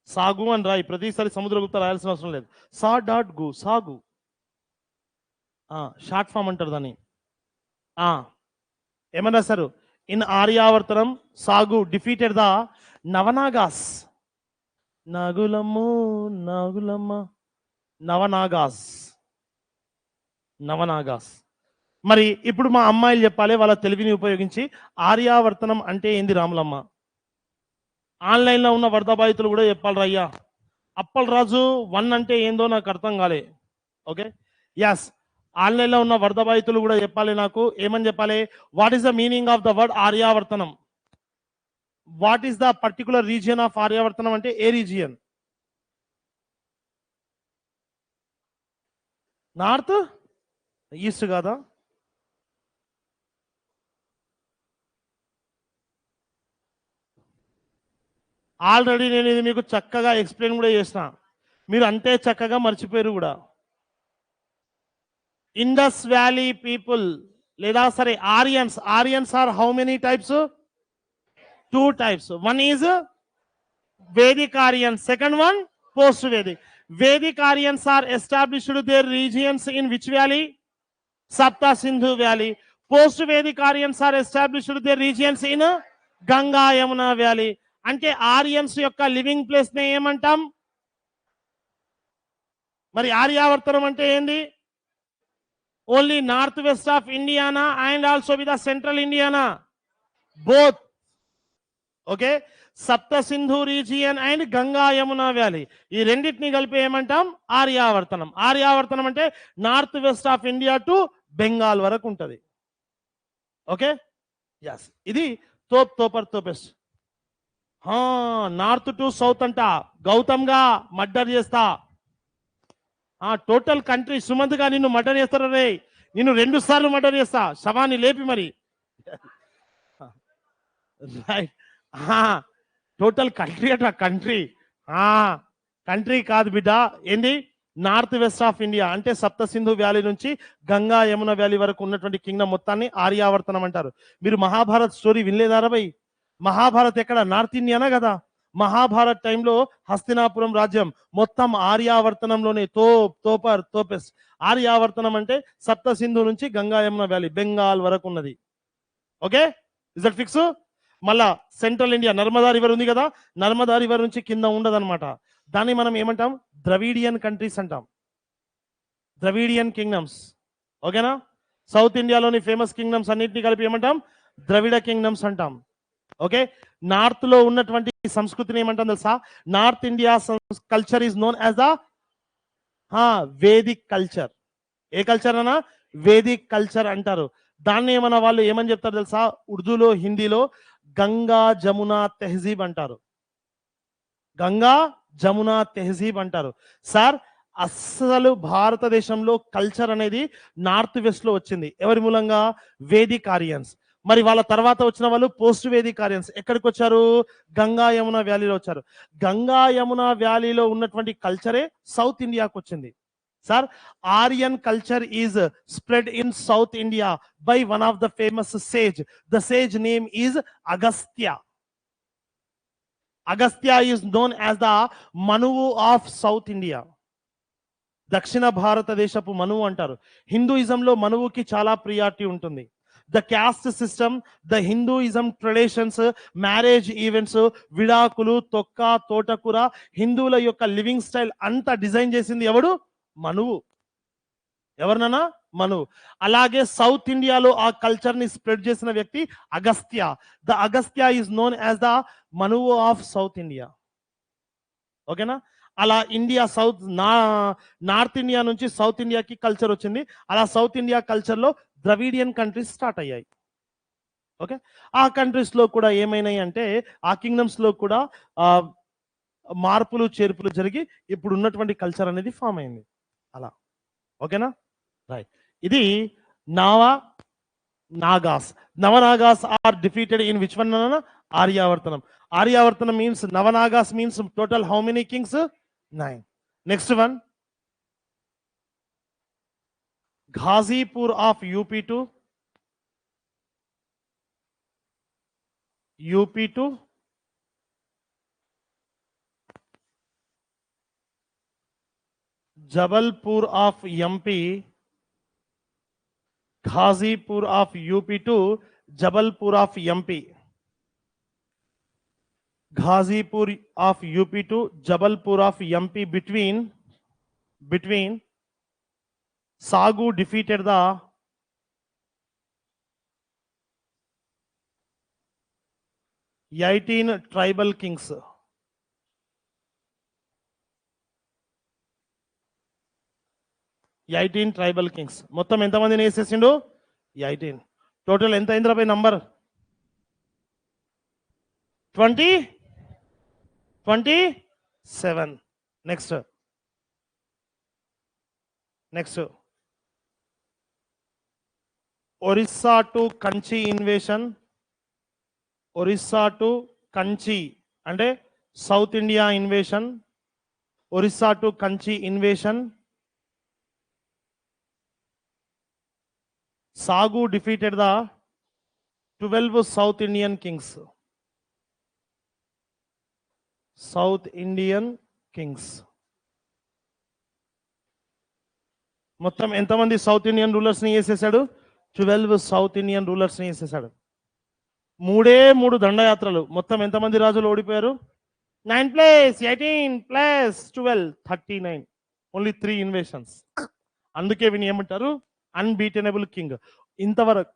సాగు అని రాయి. ప్రతిసారి సముద్రగుప్త రాయాల్సిన అవసరం లేదు. సాగు షార్ట్ ఫామ్ అంటారు దాన్ని. ఏమని రాశారు? ఇన్ ఆర్యావర్తనం సాగు డిఫీటెడ్ ద నవనాగాస్. నవనాగాస్. మరి ఇప్పుడు మా అమ్మాయిలు చెప్పాలి వాళ్ళ తెలివిని ఉపయోగించి ఆర్యావర్తనం అంటే ఏంది రాములమ్మ? ఆన్లైన్లో ఉన్న వరద బాధితులు కూడా చెప్పాలి రయ్యా. అప్పలరాజు 1 అంటే ఏందో నాకు అర్థం కాలే. ఓకే, ఎస్, ఆన్లైన్లో ఉన్న వరద బాధితులు కూడా చెప్పాలి నాకు. ఏమని చెప్పాలి? What is the meaning of the word Aryavartanam? What is the particular region of Aryavartanam అంటే ఏ రీజియన్? నార్త్, ఈస్ట్ కాదా? ఆల్రెడీ నేను ఇది మీకు చక్కగా ఎక్స్ప్లెయిన్ కూడా చేసిన, మీరు అంతే చక్కగా మర్చిపోయారు కూడా. ఇండస్ వ్యాలీ పీపుల్ లేదా సరే Aryans are how many types? 2 types. One is Vedic Aryans, second one post Vedic. Vedic Aryans are established their regions in which valley? Sapta Sindhu Valley. Post Vedic Aryans are established their regions in Ganga Yamuna Valley. అంటే Aryans యొక్క living place నే ఏమంటాం? మరి ఆర్యావర్తనం అంటే ఏంది? Only north west of ఇండియానా and also with central ఇండియానా? Both. Okay, Sapta Sindhu region and Ganga Yamuna valley, ఈ రెండింటిని కలిపి ఏమంటాం? ఆర్యావర్తనం. ఆర్యావర్తనం అంటే north west of India to Bengal వరకు ఉంటది. Okay, yes. ఇది తోపెస్ట్. నార్త్ టు సౌత్ అంట గౌతమ్ గా మర్డర్ చేస్తా. టోటల్ కంట్రీ సుమంత్ గా నిన్ను మర్డర్ చేస్తారు రే. నిన్ను 2 సార్లు మర్డర్ చేస్తా, శవాన్ని లేపి మరి. రైట్. టోటల్ కంట్రీ అట. కంట్రీ కాదు బిడ్డ. ఏంది? నార్త్ వెస్ట్ ఆఫ్ ఇండియా అంటే సప్త సింధు వ్యాలీ నుంచి గంగా యమున వ్యాలీ వరకు ఉన్నటువంటి కింగ్డమ్ మొత్తాన్ని ఆర్యావర్తనం అంటారు. మీరు మహాభారత్ స్టోరీ వినలేదారా భయ్? మహాభారత్ ఎక్కడ? నార్త్ ఇండియానా కదా. మహాభారత్ టైంలో హస్తినాపురం రాజ్యం మొత్తం ఆర్యావర్తనంలోనే. తోపెస్ట్. ఆర్యావర్తనం అంటే సప్త సింధు నుంచి గంగా యమున వ్యాలీ బెంగాల్ వరకు ఉన్నది. Okay, is that fix? మళ్ళా సెంట్రల్ ఇండియా నర్మదా రివర్ ఉంది కదా, నర్మదా రివర్ నుంచి కింద ఉండదన్నమాట. దాన్ని మనం ఏమంటాం? ద్రవిడియన్ కంట్రీస్ అంటాం, ద్రవిడియన్ కింగ్డమ్స్. ఓకేనా? సౌత్ ఇండియాలోని ఫేమస్ కింగ్డమ్స్ అన్నింటినీ కలిపి ఏమంటాం? ద్రవిడ కింగ్డమ్స్ అంటాం. ఓకే, నార్త్ లో ఉన్నటువంటి సంస్కృతిని ఏమంటాం తెలుసా? North India culture is known as the Vedic culture. A culture అన్నా? వేదిక్ కల్చర్ అంటారు. దాన్ని ఏమన్నా వాళ్ళు ఏమని చెప్తారు తెలుసా? ఉర్దూలో, హిందీలో గంగా జమునా తెహజీబ్ అంటారు. గంగా జమునా తెహజీబ్ అంటారు. సార్, అస్సలు భారతదేశంలో కల్చర్ అనేది నార్త్ వెస్ట్ లో వచ్చింది. ఎవరి మూలంగా? వేదిక్ ఆరియన్స్. మరి వాళ్ళ తర్వాత వచ్చిన వాళ్ళు పోస్ట్ వేదిక్ ఆరియన్స్. ఎక్కడికి వచ్చారు? గంగా యమున వ్యాలీలో వచ్చారు. గంగా యమున వ్యాలీలో ఉన్నటువంటి కల్చరే సౌత్ ఇండియాకు వచ్చింది. Sir, Aryan culture is spread in South India by one of the famous sage. The sage name is Agastya. Agastya is known as the Manuvu of South India. దక్షిణ భారతదేశపు మనువు అంటారు. హిందూయిజంలో మనువుకి చాలా ప్రియారిటీ ఉంటుంది. The cast system, the Hinduism traditions, marriage events, విడాకులు, తొక్క, తోటకూర, హిందువుల యొక్క లివింగ్ స్టైల్ అంతా డిజైన్ చేసింది ఎవడు? మనువు. ఎవరినన్నా? మనువు. అలాగే సౌత్ ఇండియాలో ఆ కల్చర్ ని స్ప్రెడ్ చేసిన వ్యక్తి Agastya. The Agastya is known as the మనువు ఆఫ్ సౌత్ ఇండియా. ఓకేనా? అలా ఇండియా సౌత్ నార్త్ ఇండియా నుంచి సౌత్ ఇండియాకి కల్చర్ వచ్చింది. అలా సౌత్ ఇండియా కల్చర్లో ద్రవిడియన్ కంట్రీస్ స్టార్ట్ అయ్యాయి. ఓకే, ఆ కంట్రీస్ లో కూడా ఏమైనాయి అంటే ఆ కింగ్డమ్స్ లో కూడా మార్పులు చేర్పులు జరిగి ఇప్పుడు ఉన్నటువంటి కల్చర్ అనేది ఫామ్ అయింది. అలా ఓకేనా? రైట్. ఇది Nagas. Navanagas are defeated in which one? Aryavartanam. Aryavartanam means Navanagas means total how many kings? 9. Next one, Ghazipur of UP2. Jabalpur of MP. Ghazipur of UP2, Jabalpur of MP. Ghazipur of UP2, Jabalpur of MP. Between Sagu defeated the 18 tribal kings. 18 tribal kings. మొత్తం ఎంతమందిని వేసేసిండు? 18. Total ఎంత అయిందిరా పై number? 27. Next Orissa to Kanchi invasion. Orissa to Kanchi అంటే south India invasion. Orissa to Kanchi invasion. Sagu defeated the 12 South Indian kings. South Indian kings. మొత్తం ఎంతమంది south Indian rulers ని వేసేసాడు? 12 సౌత్ ఇండియన్ రూలర్స్ ని వేసేసాడు. 3 దండయాత్రలు. మొత్తం ఎంతమంది రాజులు ఓడిపోయారు? 9 + 18 + 12 39. Only 3 invasions. అందుకే విని ఏమంటారు? అన్బీటెనబుల్ కింగ్. ఇంతవరకు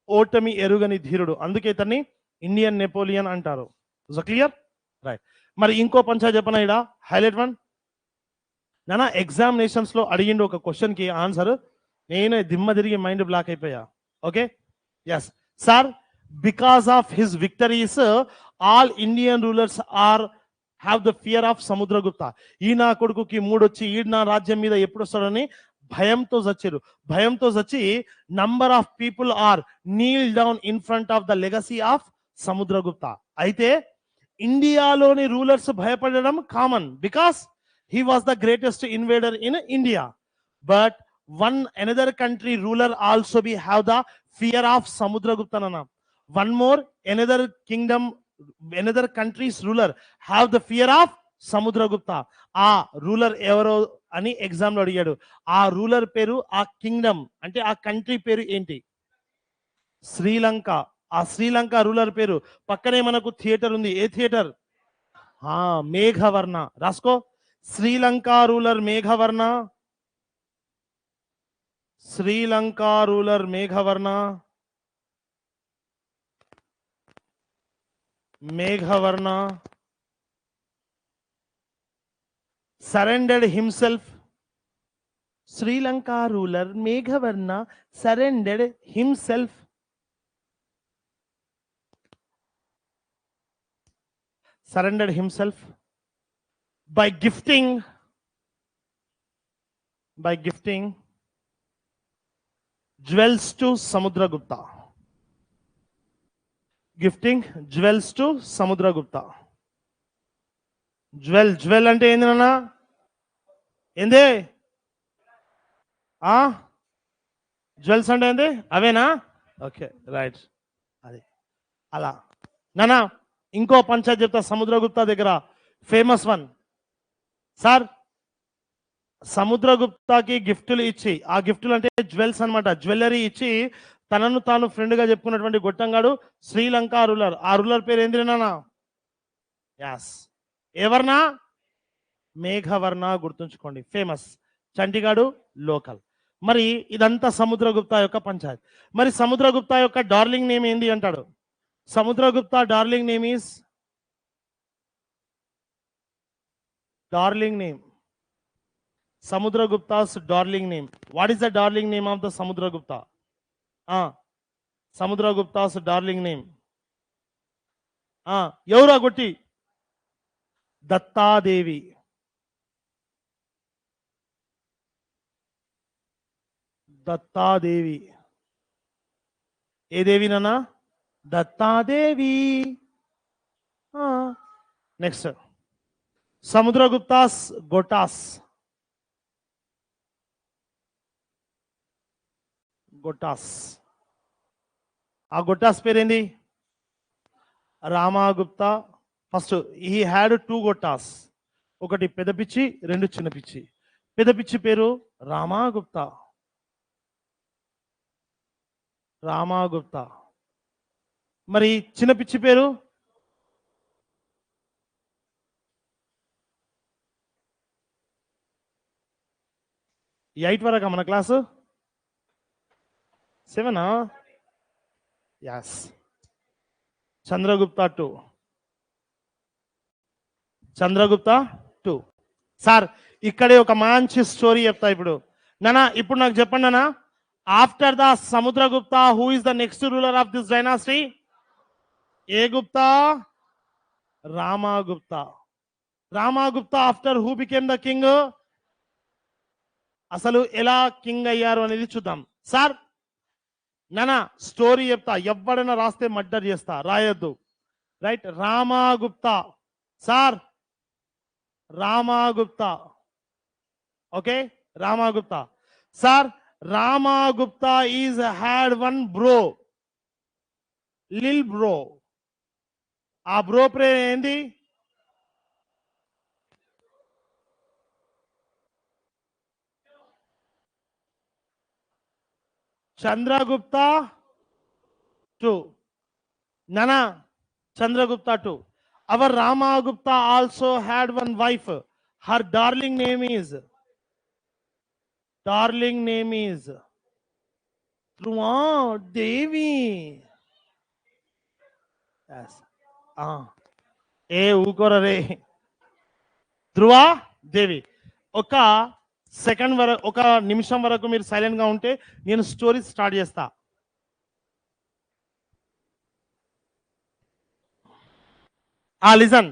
ఓటమి ఎరుగని ధీరుడు. అందుకే ఇతన్ని ఇండియన్ నెపోలియన్ అంటారు. క్లియర్? రైట్. మరి ఇంకో పంచా చెప్పనా ఇడా హైలైట్ వన్. నానా ఎగ్జామినేషన్స్ లో అడిగిండు ఒక క్వశ్చన్ కి ఆన్సర్, నేను దిమ్మ తిరిగి మైండ్ బ్లాక్ అయిపోయా. Okay, yes sir, because of his victories all Indian rulers have the fear of Samudragupta. ఈ నా కొడుకుకి మూడొచ్చి ఈడు నా రాజ్యం మీద ఎప్పుడు వస్తాడని భయంతో చచ్చారు. భయంతో చచ్చి number of people are kneel down in front of the legacy of Samudragupta. అయితే ఇండియాలోని రూలర్స్ భయపడడం common, because he was the greatest invader in India. But one another country ruler also be have the fear of Samudragupta nana. One more another kingdom, another country's ruler have the fear of Samudragupta. ఆ ruler ఎవరో అని exam లో అడిగాడు. ఆ ruler పేరు, ఆ Kingdom అంటే ఆ కంట్రీ పేరు ఏంటి? శ్రీలంక. ఆ శ్రీలంక రూలర్ పేరు. పక్కనే మనకు థియేటర్ ఉంది. ఏ థియేటర్? మేఘవర్ణ. రాసుకో. Sri Lanka ruler Meghavarna. Sri Lanka ruler Meghavarna. Meghavarna surrendered himself. Sri Lanka ruler Meghavarna surrendered himself. Surrendered himself by gifting jewels to Samudragupta. Gifting jewels to Samudragupta. Jewel అంటే ఏంది నాన్న? ఏంది? జ్యువెల్స్ అంటే ఏంది అవేనా? Okay right. అది అలా నానా ఇంకో పంచాయత్ చెప్తా. సముద్రగుప్త దగ్గర ఫేమస్ వన్. సార్ సముద్రగుప్తాకి గిఫ్టులు ఇచ్చి, ఆ గిఫ్టులు అంటే జ్యువెల్స్ అనమాట, జ్యువెలరీ ఇచ్చి తనను తాను ఫ్రెండ్ గా చెప్పుకున్నటువంటి గొట్టంగాడు శ్రీలంక రూలర్. ఆ రూలర్ పేరు ఏంది నాన్న? యాస్ ఎవర్నా? మేఘవర్ణ. గుర్తుంచుకోండి, ఫేమస్. చంటిగాడు లోకల్. మరి ఇదంతా సముద్రగుప్త యొక్క పంచాయత్. మరి సముద్రగుప్త యొక్క డార్లింగ్ నేమ్ ఏంది అంటాడు. Samudragupta darling name is darling name. Samudragupta's darling name. What is the darling name of the Samudragupta? Samudragupta's darling name. Yaura Gotti. Datta Devi. Datta Devi. ఏ దేవి నాన్న? దత్తాదేవి. నెక్స్ట్ సముద్రగుప్తాస్ గొటాస్. గొటాస్. ఆ గొటాస్ పేరేంది? రామగుప్త. ఫస్ట్ హీ హ్యాడ్ 2 గొటాస్. ఒకటి పెద్ద పిచ్చి, 2 చిన్న పిచ్చి. పెద్ద పిచ్చి పేరు రామగుప్త. రామగుప్త. మరి చిన్న పిచ్చి పేరు? ఎయిట్ వరకా మన class? 7? Yes. Chandragupta 2. Chandragupta 2. Sir ఇక్కడే ఒక మంచి స్టోరీ చెప్తా ఇప్పుడు. నానా ఇప్పుడు నాకు చెప్పండి నానా, after the Samudragupta who is the next ruler of this dynasty? ఏ Gupta? Ramagupta. Ramagupta after who became the king? అసలు ఎలా కింగ్ అయ్యారు అనేది చూద్దాం. సార్ నానా స్టోరీ చెప్తా, ఎవడైనా రాస్తే మర్డర్ చేస్తా, రాయొద్దు. Right. Ramagupta. Sir Ramagupta. Okay Ramagupta. Sir Ramagupta is had one bro, lil bro. ఆ బ్రో పేరు ఏంది? Chandragupta 2. Nana, Chandragupta 2. Our Ramagupta also had one wife. Her darling name is Dhruva Devi. Yes. ఊకోరా రే. ధ్రువ దేవి. ఒక సెకండ్ వరకు, ఒక నిమిషం వరకు మీరు సైలెంట్ గా ఉంటే నేను స్టోరీ స్టార్ట్ చేస్తా. లిజన్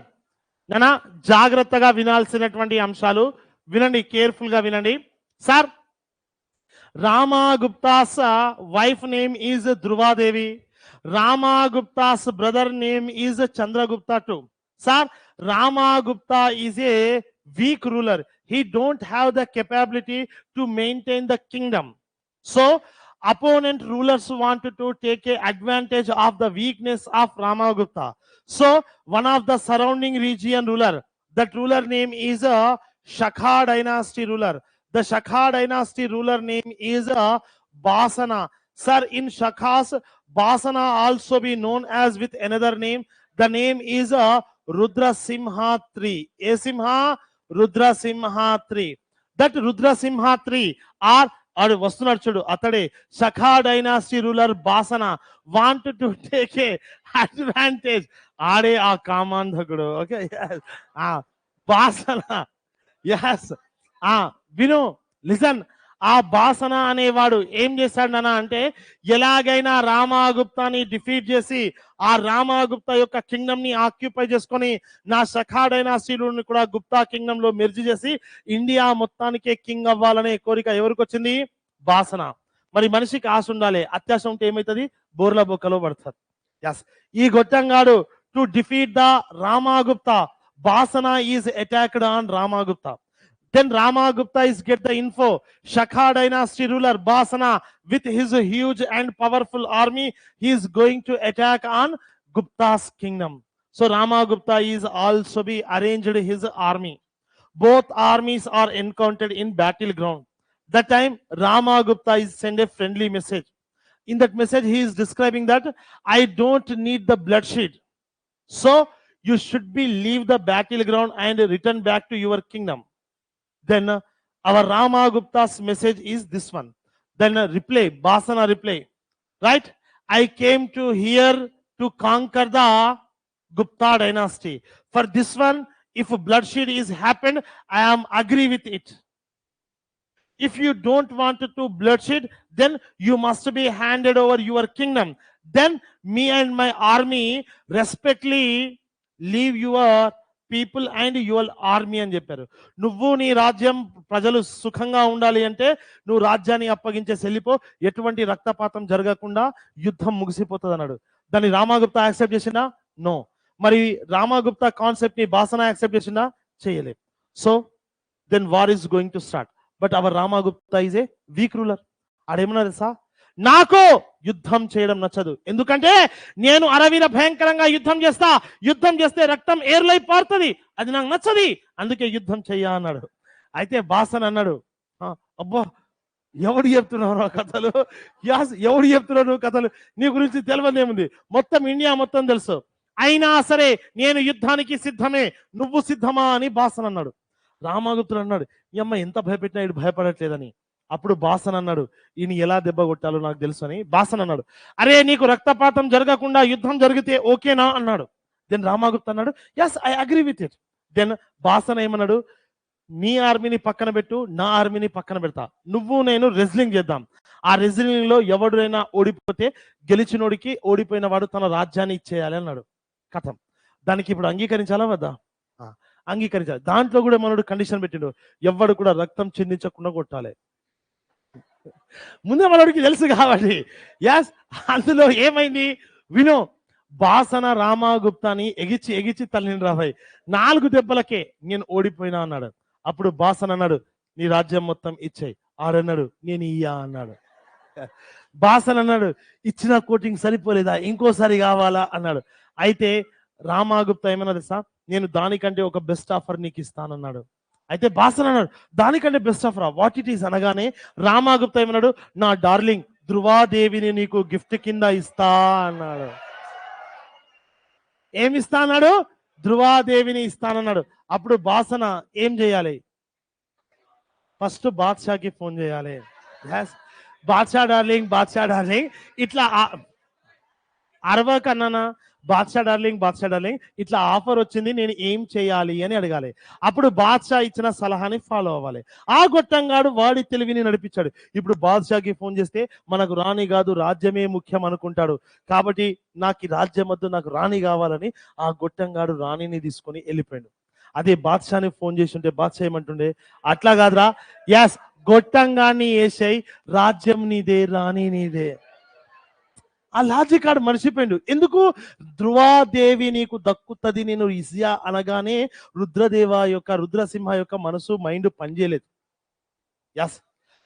నానా, జాగ్రత్తగా వినాల్సినటువంటి అంశాలు వినండి, కేర్ఫుల్ గా వినండి. Sir Ramagupta's wife name is Dhruvadevi. Ramagupta's brother name is Chandragupta 2. Sir Ramagupta is a weak ruler. He don't have the capability to maintain the kingdom. So opponent rulers wanted to take advantage of the weakness of Ramagupta. So one of the surrounding region ruler, that ruler name is a Shaka dynasty ruler. The Shaka dynasty ruler name is a Basana. Sir, in Shakas, Basana also be known as with another name. The name is a Rudrasimha 3. A Simha Rudrasimha 3. That Rudrasimha 3 are వస్తున్నాడు చూడు అతడే Shaka dynasty ruler Basana wanted to take a advantage. ఆడే ఆ కామాంధకుడు. Okay Basana. Yes విను, listen. ఆ బాసన అనేవాడు ఏం చేశాడు నాన్న అంటే, ఎలాగైనా రామగుప్తాని డిఫీట్ చేసి ఆ రామగుప్త యొక్క కింగ్డమ్ ని ఆక్యుపై చేసుకొని నా శఖా డైనాసిటీని కూడా గుప్తా కింగ్డమ్ లో మెర్జ్ చేసి ఇండియా మొత్తానికే కింగ్ అవ్వాలనే కోరిక ఎవరికి వచ్చింది? బాసన. మరి మనిషికి ఆశ ఉండాలి, అత్యాశ ఉంటే ఏమైతుంది? బోర్ల బొక్కలో పడుతుంది. ఎస్. ఈ గొట్టంగాడు to defeat the Ramagupta, Basana is attacked on Ramagupta. Then Ramagupta is get the info. Shaka dynasty ruler Basana with his huge and powerful army, he is going to attack on Gupta's kingdom. So Ramagupta is also be arranged his army. Both armies are encountered in battleground. That time Ramagupta is send a friendly message. In that message, he is describing that I don't need the bloodshed. So you should be leave the battleground and return back to your kingdom. Then our Ramagupta's message is this one. Then reply, Basana reply, right? I came to here to conquer the Gupta dynasty. For this one, if bloodshed is happened, I am agree with it. If you don't want to bloodshed, then you must be handed over your kingdom. Then me and my army respectfully leave your people and your army అని చెప్పారు. నువ్వు నీ రాజ్యం ప్రజలు సుఖంగా ఉండాలి అంటే నువ్వు రాజ్యాన్ని అప్పగించేసి వెళ్ళిపో, ఎటువంటి రక్తపాతం జరగకుండా యుద్ధం ముగిసిపోతుంది అన్నాడు. దాన్ని రామగుప్తా యాక్సెప్ట్ చేసిందా? నో. మరి రామగుప్తా కాన్సెప్ట్ ని బాసన యాక్సెప్ట్ చేసిందా? చేయలేదు. So then war is going to start. But our Ramagupta is a weak ruler. ఆడేమన్నా తెలుసా? నాకు యుద్ధం చేయడం నచ్చదు, ఎందుకంటే నేను అరవీర భయంకరంగా యుద్ధం చేస్తా, యుద్ధం చేస్తే రక్తం ఏర్లై పారుతుంది, అది నాకు నచ్చది, అందుకే యుద్ధం చెయ్యా అన్నాడు. అయితే బాసన్ అన్నాడు, అబ్బా ఎవడు చెప్తున్నావు కథలు, ఎవడు చెప్తున్నావు నువ్వు కథలు, నీ గురించి తెలియదేముంది, మొత్తం ఇండియా మొత్తం తెలుసు, అయినా సరే నేను యుద్ధానికి సిద్ధమే, నువ్వు సిద్ధమా అని బాసన్ అన్నాడు. రామగుప్తుడు అన్నాడు, ఈ అమ్మ ఎంత భయపెట్టినా ఇటు భయపడట్లేదని. అప్పుడు బాసన్ అన్నాడు, ఈయన ఎలా దెబ్బ కొట్టాలో నాకు తెలుసు అని. బాసన్ అన్నాడు, అరే నీకు రక్తపాతం జరగకుండా యుద్ధం జరిగితే ఓకేనా అన్నాడు. దెన్ రామగుప్త అన్నాడు, yes I agree with it. Then Basan ఏమన్నాడు, నీ ఆర్మీని పక్కన పెట్టు, నా ఆర్మీని పక్కన పెడతా, నువ్వు నేను రెజ్లింగ్ చేద్దాం, ఆ రెజ్లింగ్ లో ఎవడైనా ఓడిపోతే గెలిచినోడికి ఓడిపోయిన వాడు తన రాజ్యాన్ని ఇచ్చేయాలి అన్నాడు. కథం. దానికి ఇప్పుడు అంగీకరించాలా వద్దా? అంగీకరించాలి. దాంట్లో కూడా మనోడు కండిషన్ పెట్టిండు, ఎవడు కూడా రక్తం చిందించకుండా కొట్టాలి. ముందే మనోడికి తెలుసు కాబట్టి. ఎస్, అందులో ఏమైంది విను, బాసన రామగుప్తాని ఎగిచి ఎగిచి తల్లిని రాబాయి 4 దెబ్బలకే నేను ఓడిపోయినా అన్నాడు. అప్పుడు బాసన్ అన్నాడు, నీ రాజ్యం మొత్తం ఇచ్చేయి. ఆడన్నాడు, నేను ఇయ్యా అన్నాడు. బాసన్ అన్నాడు, ఇచ్చిన కోటింగ్ సరిపోలేదా, ఇంకోసారి కావాలా అన్నాడు. అయితే రామగుప్త ఏమన్నా తెలుసా, నేను దానికంటే ఒక బెస్ట్ ఆఫర్ నీకు ఇస్తానన్నాడు. అయితే బాసన్ అన్నాడు, దానికంటే best offer what it is అనగానే రామగుప్త ఏమన్నాడు, నా డార్లింగ్ ధృవాదేవిని నీకు గిఫ్ట్ కింద ఇస్తా అన్నాడు. ఏమిస్తా అన్నాడు? ధృవాదేవిని ఇస్తానన్నాడు. అప్పుడు బాసన ఏం చేయాలి? ఫస్ట్ బాద్షాకి ఫోన్ చేయాలి. బాద్షా డార్లింగ్, బాద్షా డార్లింగ్, ఇట్లా అరవకన్నానా, బాద్షా డార్లింగ్, బాద్షా డార్లింగ్, ఇట్లా ఆఫర్ వచ్చింది, నేను ఏం చేయాలి అని అడగాలి. అప్పుడు బాద్షా ఇచ్చిన సలహాని ఫాలో అవ్వాలి. ఆ గొట్టంగాడు వాడి తెలివిని నడిపించాడు. ఇప్పుడు బాద్షాకి ఫోన్ చేస్తే మనకు రాణి కాదు రాజ్యమే ముఖ్యం అనుకుంటాడు, కాబట్టి నాకు రాజ్యం వద్దు, నాకు రాణి కావాలని ఆ గొట్టంగాడు రాణిని తీసుకొని వెళ్ళిపోయాడు. అదే బాద్షాని ఫోన్ చేసి ఉంటే బాద్షా ఏమంటుండే, అట్లా కాదురా, ఎస్ గొట్టంగాన్ని వేసాయి, రాజ్యం నీదే, రాణి నీదే. ఆ లాజిక్ ఆడు మర్చిపోయిండు. ఎందుకు? ధృవాదేవి నీకు దక్కుతుంది నేను ఇసియా అనగానే రుద్రసింహ యొక్క మనసు మైండ్ పనిచేయలేదు. ఎస్,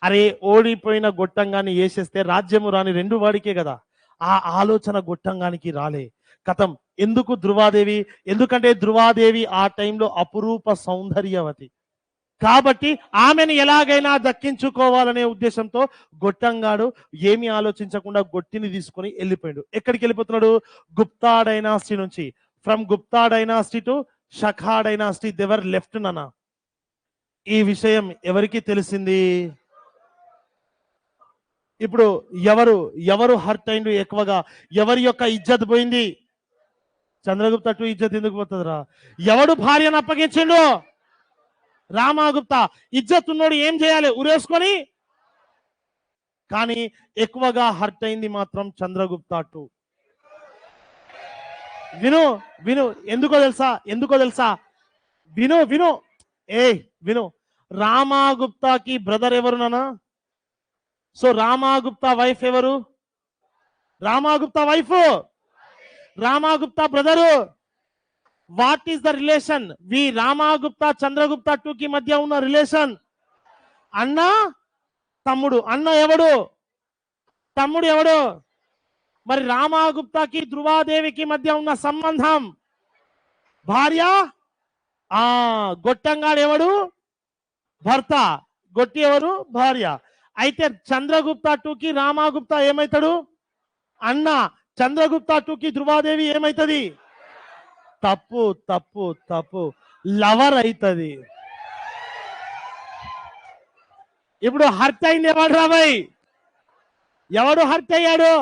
అరే ఓడిపోయిన గొట్టంగాన్ని వేసేస్తే రాజ్యము రాని 2 వాడికే కదా, ఆ ఆలోచన గొట్టంగానికి రాలే. కథం. ఎందుకు ధృవాదేవి? ఎందుకంటే ధృవాదేవి ఆ టైంలో అపురూప సౌందర్యవతి, కాబట్టి ఆమెను ఎలాగైనా దక్కించుకోవాలనే ఉద్దేశంతో గొట్టంగాడు ఏమి ఆలోచించకుండా గొట్టిని తీసుకొని వెళ్ళిపోయాడు. ఎక్కడికి వెళ్ళిపోతున్నాడు? గుప్తా డైనాసిటీ నుంచి. From Gupta dynasty to Shaka dynasty they were left నానా. ఈ విషయం ఎవరికి తెలిసింది? ఇప్పుడు ఎవరు హర్ట్ అయిండు ఎక్కువగా? ఎవరి యొక్క ఇజ్జత్ పోయింది? చంద్రగుప్త టు ఇజ్జత్ ఎందుకు పోతుందిరా? ఎవడు భార్యను అప్పగించిండు? రామగుప్త. ఇజ్జత్ ఉన్నోడు ఏం చేయాలి? ఉరేసుకొని. కానీ ఎక్కువగా హర్ట్ అయింది మాత్రం చంద్రగుప్త టు. విను విను, ఎందుకో తెలుసా? విను విను, విను. రామగుప్తాకి బ్రదర్ ఎవరు నానా? సో రామగుప్త వైఫ్ ఎవరు? Ramagupta wife, Ramagupta brother what is the relation? వి రామగుప్త చంద్రగుప్త టూ కి మధ్య ఉన్న రిలేషన్ అన్న తమ్ముడు. అన్న ఎవడు? తమ్ముడు ఎవడు? మరి రామగుప్తకి ధ్రువాదేవికి మధ్య ఉన్న సంబంధం భార్య. ఆ గొట్టంగాడు ఎవడు? భర్త. గొట్టి ఎవరు? భార్య. అయితే చంద్రగుప్త టూకి రామగుప్త ఏమైతాడు? అన్న. చంద్రగుప్త టూకి ధ్రువాదేవి ఏమైతుంది? తప్పు తప్పు తప్పు, లవర్ అవుతుంది. ఇప్పుడు హర్ట్ అయింది ఎవడు రాబాయ్? ఎవడు హర్ట్ అయ్యాడు?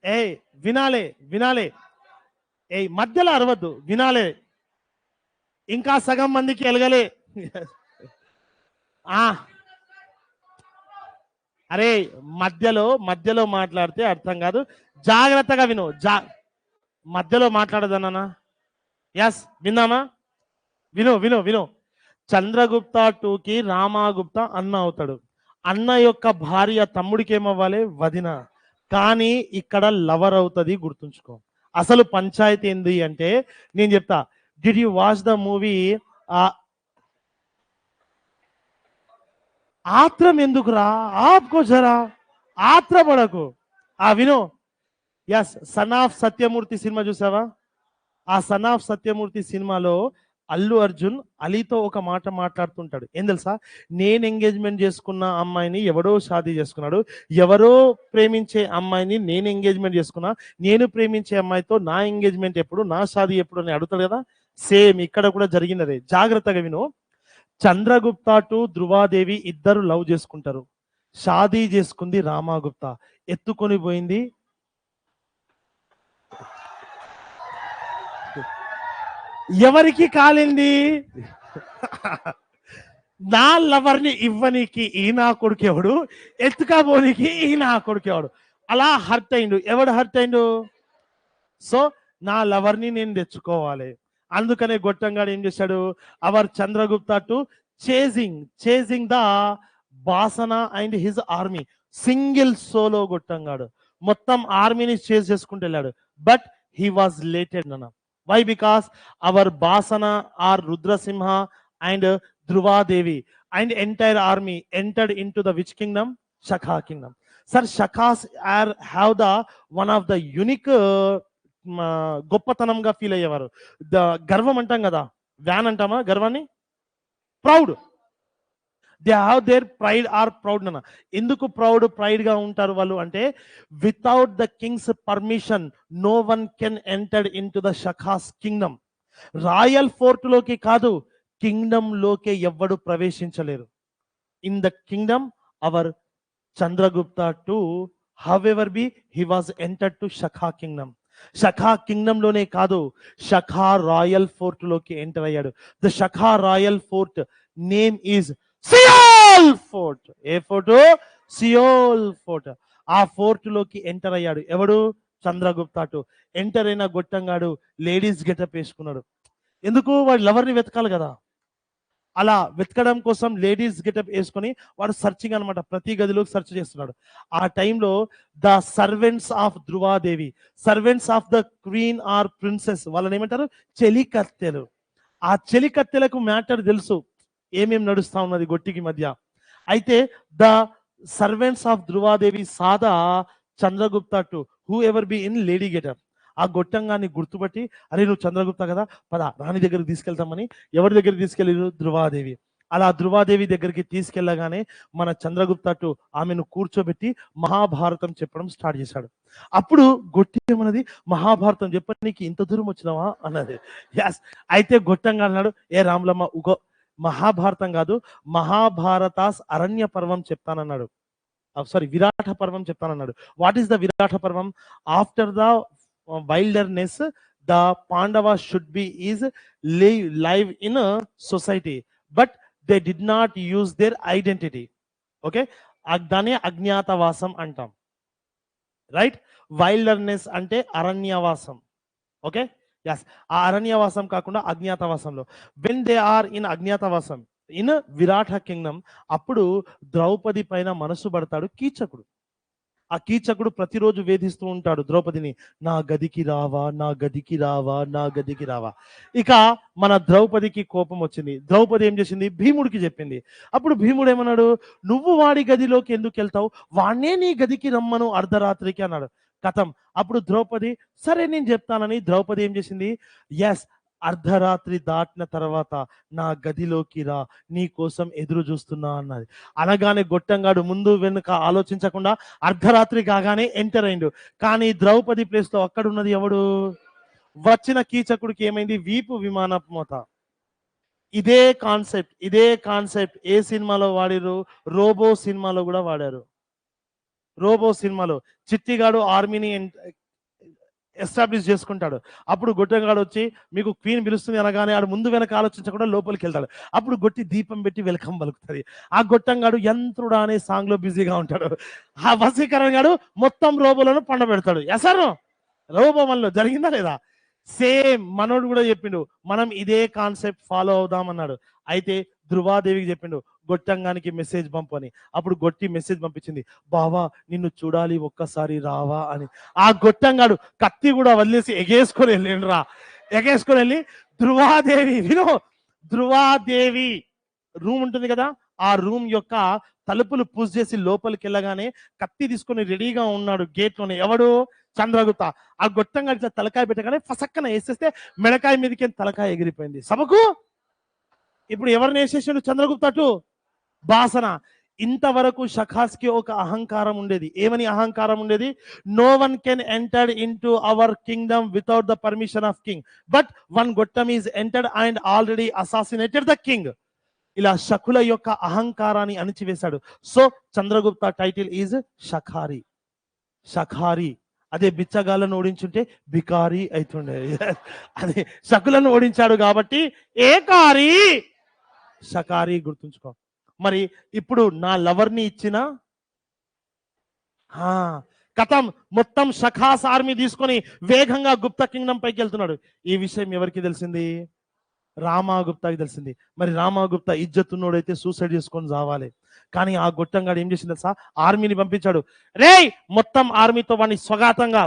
ఏ వినాలే వినాలే, ఏ మధ్యలో అరవద్దు, వినాలే. ఇంకా సగం మందికి ఎలగలే. అరే మధ్యలో మధ్యలో మాట్లాడితే అర్థం కాదు, జాగ్రత్తగా విను. మధ్యలో మాట్లాడదన్నా. ఎస్ విన్నామా? విను విను విను. చంద్రగుప్త టూకి రామగుప్త అన్న అవుతాడు. అన్న యొక్క భార్య తమ్ముడికి ఏమవ్వాలి? వదిన. కానీ ఇక్కడ లవర్ అవుతుంది, గుర్తుంచుకో. అసలు పంచాయతీ ఏంది అంటే నేను చెప్తా. Did you watch the movie ఆత్రం ఎందుకురా? ఆప్కో జరా, ఆత్రపడకు. విను. Yes, son of Satyamurthy cinema చూసావా? ఆ సన్ ఆఫ్ సత్యమూర్తి సినిమాలో అల్లు అర్జున్ అలీతో ఒక మాట మాట్లాడుతుంటాడు. ఏం తెలుసా? నేను ఎంగేజ్మెంట్ చేసుకున్న అమ్మాయిని ఎవడో షాదీ చేసుకున్నాడు, ఎవరో ప్రేమించే అమ్మాయిని నేను ఎంగేజ్మెంట్ చేసుకున్నా, నేను ప్రేమించే అమ్మాయితో నా ఎంగేజ్మెంట్ ఎప్పుడు, నా షాదీ ఎప్పుడు అని అడుగుతాడు కదా. సేమ్ ఇక్కడ కూడా జరిగినదే. జాగ్రత్తగా విను. చంద్రగుప్త టు ధ్రువాదేవి ఇద్దరు లవ్ చేసుకుంటారు. షాదీ చేసుకుంది రామగుప్త. ఎత్తుకొని పోయింది ఎవరికి కాలింది? నా లవర్ని ఇవ్వనికి ఈ నా కొడుకు ఎవడు, ఎత్తుకపోనికి ఈ నా కొడుకు ఎవడు. అలా హర్ట్ అయిండు. ఎవడు హర్ట్ అయిండు? సో నా లవర్ని నేను తెచ్చుకోవాలి. అందుకనే గొట్టంగాడు ఏం చేశాడు? Our Chandragupta two chasing the Basana and his army. Single solo గొట్టంగాడు మొత్తం ఆర్మీని చేజ్ చేసుకుంటూ వెళ్ళాడు. బట్ హీ వాజ్ లేటెడ్ అన్న. Why? Because our Basana or Rudrasimha and Dhruvadevi and entire army entered into the which kingdom? Shakha kingdom. Sir, Shakhas have the one of the unique గొప్పతనంగా feel అయ్యేవారు. గర్వం అంటాం కదా, వ్యాన్ అంటామా గర్వాన్ని? Proud. They have their pride or proud అన్న. ఎందుకు ప్రౌడ్ ప్రైడ్ గా ఉంటారు వాళ్ళు అంటే, without the king's permission no one can enter in to the Shaka's kingdom. Royal fort లోకి కాదు, కింగ్డమ్ లోకే ఎవ్వడు ప్రవేశించలేరు. In the kingdom our Chandragupta two however be he was entered to Shaka kingdom. Shaka kingdom లోనే కాదు, షఖా రాయల్ ఫోర్ట్ లోకి ఎంటర్ అయ్యాడు. The Shaka royal fort name is Seoul fort. ఏ ఫోర్ట్? Seoul fort. ఆ ఫోర్ట్ లోకి ఎంటర్ అయ్యాడు ఎవడు? చంద్రగుప్త టు. ఎంటర్ అయిన గొట్టంగాడు లేడీస్ గెటప్ వేసుకున్నాడు. ఎందుకు? వాడు లవర్ని వెతకాలి కదా. అలా వెతకడం కోసం లేడీస్ గెటప్ వేసుకొని వాడు సర్చింగ్ అనమాట, ప్రతి గదిలోకి సెర్చ్ చేస్తున్నాడు. ఆ టైంలో the servants of Dhruvadevi, servants of the queen or princess, వాళ్ళని ఏమంటారు? చెలికత్తెలు. ఆ చెలికత్తెలకు మ్యాటర్ తెలుసు ఏమేం నడుస్తా ఉన్నది గొట్టికి మధ్య. అయితే ద సర్వెంట్స్ ఆఫ్ ధ్రువాదేవి సాదా Chandragupta to who ever be in lady getup. ఆ గొట్టంగాన్ని గుర్తుపట్టి, అరే నువ్వు చంద్రగుప్త కదా, పద రాణి దగ్గరికి తీసుకెళ్తామని ఎవరి దగ్గరికి తీసుకెళ్ళారు? ధ్రువాదేవి. అలా ధ్రువాదేవి దగ్గరికి తీసుకెళ్ళగానే మన చంద్రగుప్త టు ఆమెను కూర్చోబెట్టి మహాభారతం చెప్పడం స్టార్ట్ చేశాడు. అప్పుడు గొట్టి ఏమన్నది? మహాభారతం చెప్పడానికి ఇంత దూరం వచ్చినావా అన్నది. ఎస్. అయితే గొట్టంగా అన్నాడు, ఏ రాములమ్మ ఉగో, మహాభారతం కాదు, మహాభారతాస్ అరణ్య పర్వం చెప్తానన్నాడు. సారీ, విరాట పర్వం చెప్తానన్నాడు. వాట్ ఈస్ ద విరాట పర్వం? After the wilderness the Pandavas should be is live in a society, but they did not use their identity. Okay, దాన్ని అజ్ఞాతవాసం అంటాం, రైట్? వైల్డర్నెస్ అంటే అరణ్యవాసం. Okay, yes. ఆ అరణ్యవాసం కాకుండా అజ్ఞాతవాసంలో, వెన్ దే ఆర్ ఇన్ అజ్ఞాతవాసం ఇన్ విరాట కింగ్డమ్, అప్పుడు ద్రౌపది పైన మనసు పడతాడు కీచకుడు. ఆ కీచకుడు ప్రతిరోజు వేధిస్తూ ఉంటాడు ద్రౌపదిని, నా గదికి రావా, నా గదికి రావా, నా గదికి రావా. ఇక మన ద్రౌపదికి కోపం వచ్చింది. ద్రౌపది ఏం చేసింది, భీముడికి చెప్పింది. అప్పుడు భీముడు ఏమన్నాడు, నువ్వు వాడి గదిలోకి ఎందుకు వెళ్తావు, వాణ్ణే నీ గదికి రమ్మను అర్ధరాత్రికి అన్నాడు. కథం. అప్పుడు ద్రౌపది సరే నేను చెప్తానని ద్రౌపది ఏం చేసింది, ఎస్, అర్ధరాత్రి దాటిన తర్వాత నా గదిలోకి రా, నీ కోసం ఎదురు చూస్తున్నా అన్నది. అనగానే గొట్టంగాడు ముందు వెనుక ఆలోచించకుండా అర్ధరాత్రి కాగానే ఎంటర్ అయిండు. కానీ ద్రౌపది ప్లేస్ లో అక్కడ ఉన్నది ఎవడు, వచ్చిన కీచకుడికి ఏమైంది, వీపు విమానపు మోత. ఇదే కాన్సెప్ట్ ఏ సినిమాలో వాడిరు, రోబో సినిమాలో కూడా వాడారు. రోబో సినిమాలో చిట్టిగాడు ఆర్మీని ఎస్టాబ్లిష్ చేసుకుంటాడు. అప్పుడు గొట్టంగాడు వచ్చి మీకు క్వీన్ పిలుస్తుంది అనగానే ఆడు ముందు వెనక ఆలోచించకుండా లోపలికి వెళ్తాడు. అప్పుడు గొట్టి దీపం పెట్టి వెల్కమ్ పలుకుతుంది. ఆ గొట్టంగాడు యంత్రుడా అనే సాంగ్ లో బిజీగా ఉంటాడు. ఆ వశీకరణ గాడు మొత్తం రోబోలను పండబెడతాడు. ఎసరు రోబో మనలో జరిగిందా లేదా, సేమ్ మనోడు కూడా చెప్పిండు మనం ఇదే కాన్సెప్ట్ ఫాలో అవుదామన్నాడు. అయితే ధృవాదేవికి చెప్పిండు గొట్టంగానికి మెసేజ్ పంపు అని. అప్పుడు గొట్టి మెసేజ్ పంపించింది, బావా నిన్ను చూడాలి ఒక్కసారి రావా అని. ఆ గొట్టంగాడు కత్తి కూడా వదిలేసి ఎగేసుకొని వెళ్ళి ధృవాదేవి రూమ్ ఉంటుంది కదా, ఆ రూమ్ యొక్క తలుపులు పూజ చేసి లోపలికి వెళ్ళగానే కత్తి తీసుకొని రెడీగా ఉన్నాడు గేట్ లోనే. ఎవడు, చంద్రగుప్త. ఆ గొట్టంగా ఇట్లా తలకాయ పెట్టగానే ఫసక్కన వేసేస్తే మెడకాయ మీదకి తలకాయ ఎగిరిపోయింది సభకు. ఇప్పుడు ఎవరిని వేసేసాడు చంద్రగుప్త అటు, బాసన. ఇంతవరకు షఖాస్కి ఒక అహంకారం ఉండేది. ఏమని అహంకారం ఉండేది, no one can enter in to our kingdom without the permission of king, but one గొట్టం is entered and already assassinated the king. ఇలా శకుల యొక్క అహంకారాన్ని అణిచివేశాడు. So Chandragupta title is Shakari. అదే బిచ్చగాళ్ళను ఓడించుంటే బికారి అవుతుండే. అదే శకులను ఓడించాడు కాబట్టి ఏకారి షకారి, గుర్తుంచుకో. మరి ఇప్పుడు నా లవర్ని ఇచ్చిన కథం మొత్తం షఖాస్ ఆర్మీ తీసుకొని వేగంగా గుప్త కింగ్డమ్ పైకి వెళ్తున్నాడు. ఈ విషయం ఎవరికి తెలిసింది, రామాగుప్తాకి తెలిసింది. మరి రామాగుప్త ఇజ్జతున్నోడైతే సూసైడ్ చేసుకొని చావాలి. కానీ ఆ గొట్టంగాడు ఏం చేసింది తెలుసా, ఆర్మీని పంపించాడు. రేయ్ మొత్తం ఆర్మీతో వాడిని స్వాగతంగా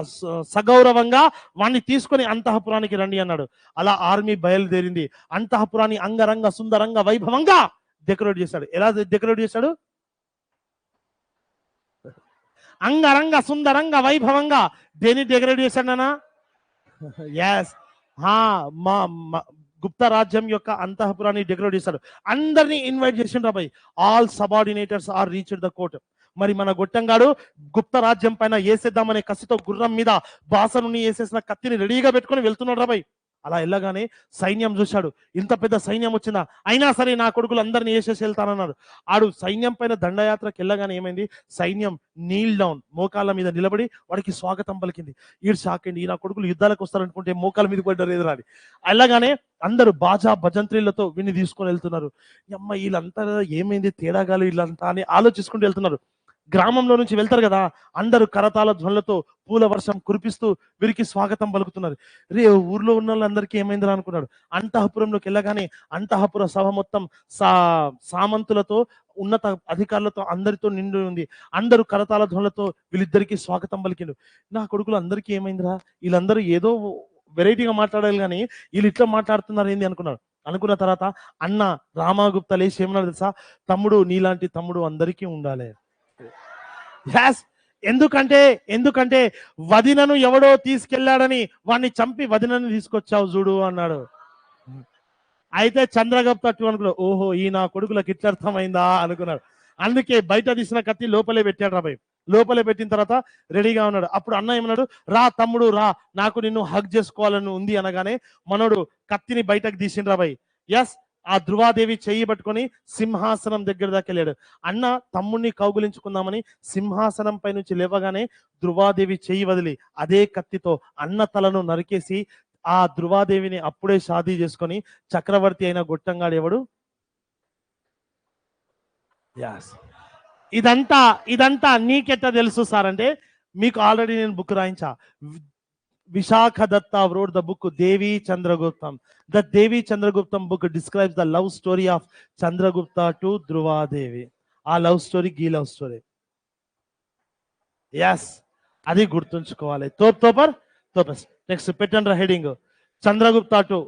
సగౌరవంగా వాడిని తీసుకొని అంతఃపురానికి రండి అన్నాడు. అలా ఆర్మీ బయలుదేరింది. అంతఃపురాన్ని అంగరంగ సుందరంగా వైభవంగా డెకరేట్ చేశాడు. ఎలా డెకరేట్ చేశాడు, అంగరంగ సుందరంగా వైభవంగా. దేని డెకరేట్ చేశాడనా, ఎస్, గుప్త రాజ్యం యొక్క అంతఃపురాన్ని డెకరేట్ చేశాడు. అందరినీ ఇన్వైట్ చేసిండ్రు అబ్బాయి. All subordinators are reached the court. మరి మన గొట్టంగాడు గుప్త రాజ్యం పైన వేసేద్దామనే కసితో గుర్రం మీద బాసనుని వేసేసిన కత్తిని రెడీగా పెట్టుకొని వెళ్తున్నాడు రాబాయ్. అలా వెళ్ళగానే సైన్యం చూశాడు. ఇంత పెద్ద సైన్యం వచ్చిందా, అయినా సరే నా కొడుకులు అందరినీ వేసేసి వెళ్తానన్నాడు. ఆడు సైన్యం పైన దండయాత్రకు వెళ్ళగానే ఏమైంది, సైన్యం నీల్ డౌన్, మోకాళ్ళ మీద నిలబడి వాడికి స్వాగతం పలికింది. ఈడు షాక్ అయింది, ఈ నా కొడుకులు యుద్ధాలకు వస్తారనుకుంటే మోకాళ్ళ మీద పడ్డారు ఎదురా అని. వెళ్ళగానే అందరూ బాజా భజంత్రీలతో విని తీసుకొని వెళ్తున్నారు. అమ్మ వీళ్ళంతా ఏమైంది తేడాగాలు వీళ్ళంతా అని ఆలోచించుకుంటూ వెళ్తున్నారు. గ్రామంలో నుంచి వెళ్తారు కదా, అందరూ కరతాల ధ్వనులతో పూల వర్షం కురిపిస్తూ వీరికి స్వాగతం పలుకుతున్నారు. రే ఊర్లో ఉన్న వాళ్ళందరికీ ఏమైందిరా అనుకున్నాడు. అంతఃపురంలోకి వెళ్ళగానే అంతఃపుర సభ మొత్తం సామంతులతో ఉన్నత అధికారులతో అందరితో నిండి ఉంది. అందరూ కరతాల ధ్వనులతో వీళ్ళిద్దరికి స్వాగతం పలికిండు. నా కొడుకులు అందరికీ ఏమైందిరా, వీళ్ళందరూ ఏదో వెరైటీగా మాట్లాడాలి కానీ వీళ్ళు ఇట్లా మాట్లాడుతున్నారు ఏంది అనుకున్నాడు. అనుకున్న తర్వాత అన్న రామాగుప్త లేచి ఏమన్నాడు తెలుసా, తమ్ముడు నీలాంటి తమ్ముడు అందరికీ ఉండాలి. ఎందుకంటే వదినను ఎవడో తీసుకెళ్లాడని వాడిని చంపి వదినను తీసుకొచ్చావు చూడు అన్నాడు. అయితే చంద్రగుప్త అనుకున్నాడు, ఓహో ఈ నా కొడుకులకు ఇట్లా అర్థమైందా అనుకున్నాడు. అందుకే బయట తీసిన కత్తి లోపలే పెట్టాడు రాబాయ్. లోపలే పెట్టిన తర్వాత రెడీగా ఉన్నాడు. అప్పుడు అన్న ఏమన్నాడు, రా తమ్ముడు రా, నాకు నిన్ను హగ్ చేసుకోవాలని ఉంది అనగానే మనోడు కత్తిని బయటకు తీసిండు రాబాయ్. ఎస్, ఆ ధృవాదేవి చెయ్యి పట్టుకొని సింహాసనం దగ్గర దాకా వెళ్ళాడు. అన్న తమ్ముడిని కౌగులించుకుందామని సింహాసనం పై నుంచి లేవగానే ధృవాదేవి చెయ్యి వదిలి అదే కత్తితో అన్న తలను నరికేసి ఆ ధృవాదేవిని అప్పుడే షాదీ చేసుకొని చక్రవర్తి అయిన గొట్టంగాడు ఎవడు. ఇదంతా నీకెట్ట తెలుసు సార్ అంటే, మీకు ఆల్రెడీ నేను book రాయించా. Vishakha Datta wrote the book Devi Chandraguptam. The Devi Chandraguptam book describes the love story of Chandragupta to Dhruva Devi. A love story, gee love story. Yes, అది గుర్తుంచుకోవాలి. తోపర్ తోపస్. నెక్స్ట్ పెట్టండి heading Chandragupta two.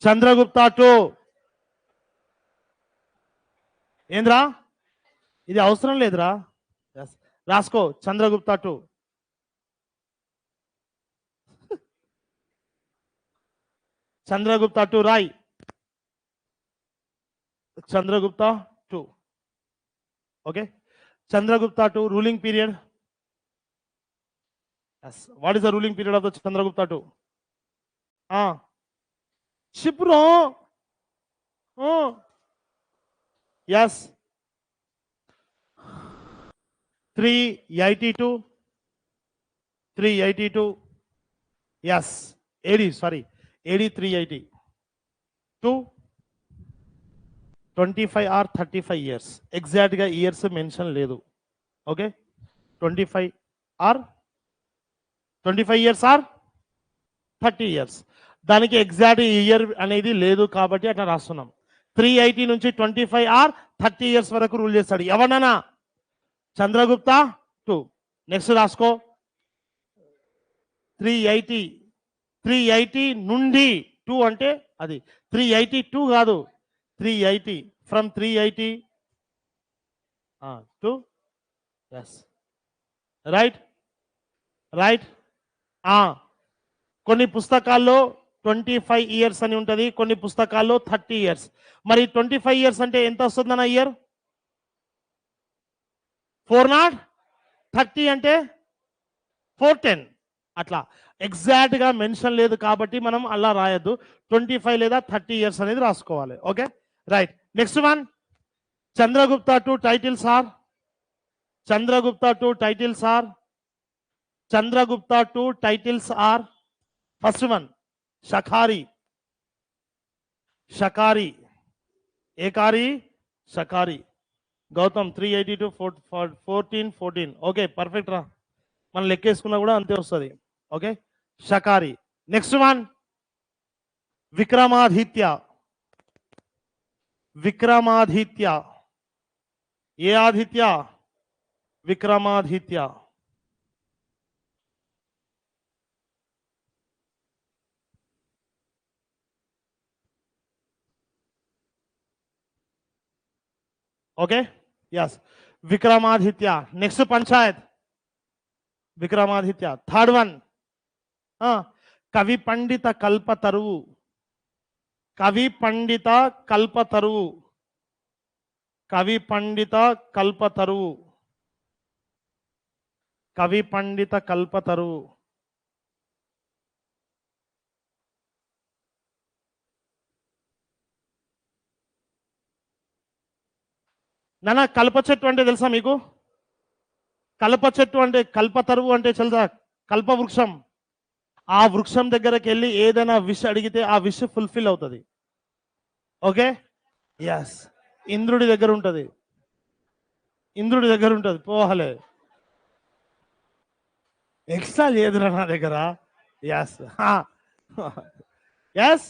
Chandragupta two ఏంద్రా, ఇది అవసరం లేదురా. రాసుకో చంద్రగుప్త టు. చంద్రగుప్త టు రాయ్. Chandragupta two. Okay, Chandragupta two ruling period. Yes. What is the ruling period of the Chandragupta II? Shipro. Yes. 382. 382. Yes. AD, sorry. AD 380. 2. 25 or 35 years. Exact ga years mention ledu. Okay. 25 or 25 years or 30 years. దానికి exact year అనేది లేదు కాబట్టి అట్లా రాస్తున్నాం. 380 నుంచి 25 are 30 years వరకు rule చేస్తాడు ఎవరన్నా? చంద్రగుప్త II. నెక్స్ట్ రాసుకో 380 నుండి 2 అంటే అది 382 కాదు, 380 from 380 to. Yes, right right. కొన్ని పుస్తకాల్లో 25 ఇయర్స్ అని ఉంటుంది, కొన్ని పుస్తకాల్లో 30 ఇయర్స్. మరి 25 ఇయర్స్ అంటే ఎంత వస్తుందన్న ఇయర్? 400. 30 అంటే 410. అట్లా ఎగ్జాక్ట్ గా మెన్షన్ లేదు కాబట్టి మనం అలా రాయొద్దు. 25 లేదా 30 ఇయర్స్ అనేది రాసుకోవాలి. Okay, right. Next one Chandragupta two titles are. Chandragupta two titles are. Chandragupta II titles are, first one, Shakari. Shakari. Ekari, Shakari. Gautam 380 to 1414. Okay, perfect ra. Man lekkeskunna kuda ante vastadi. Okay, Shakari. Next one, Vikramaditya. Vikramaditya. Ye Aditya? Vikramaditya. Okay, yes, Vikramaditya. Next panchayat, Vikramaditya. Third one కవి పండిత కల్పతరువు. కవి పండిత కల్పతరువు. కవి పండిత కల్పతరువు. కవి పండిత కల్పతరువు. నాన్న కల్ప చెట్టు అంటే తెలుసా మీకు? కల్ప చెట్టు అంటే కల్పతరువు అంటే తెలుసా? కల్ప వృక్షం. ఆ వృక్షం దగ్గరకు వెళ్ళి ఏదైనా విష్ అడిగితే ఆ విష్ ఫుల్ఫిల్ అవుతుంది. Okay, yes. ఇంద్రుడి దగ్గర ఉంటుంది, ఇంద్రుడి దగ్గర ఉంటుంది. పోహలే ఎక్స్ట్రా లేదురా నా దగ్గర. ఎస్ ఎస్,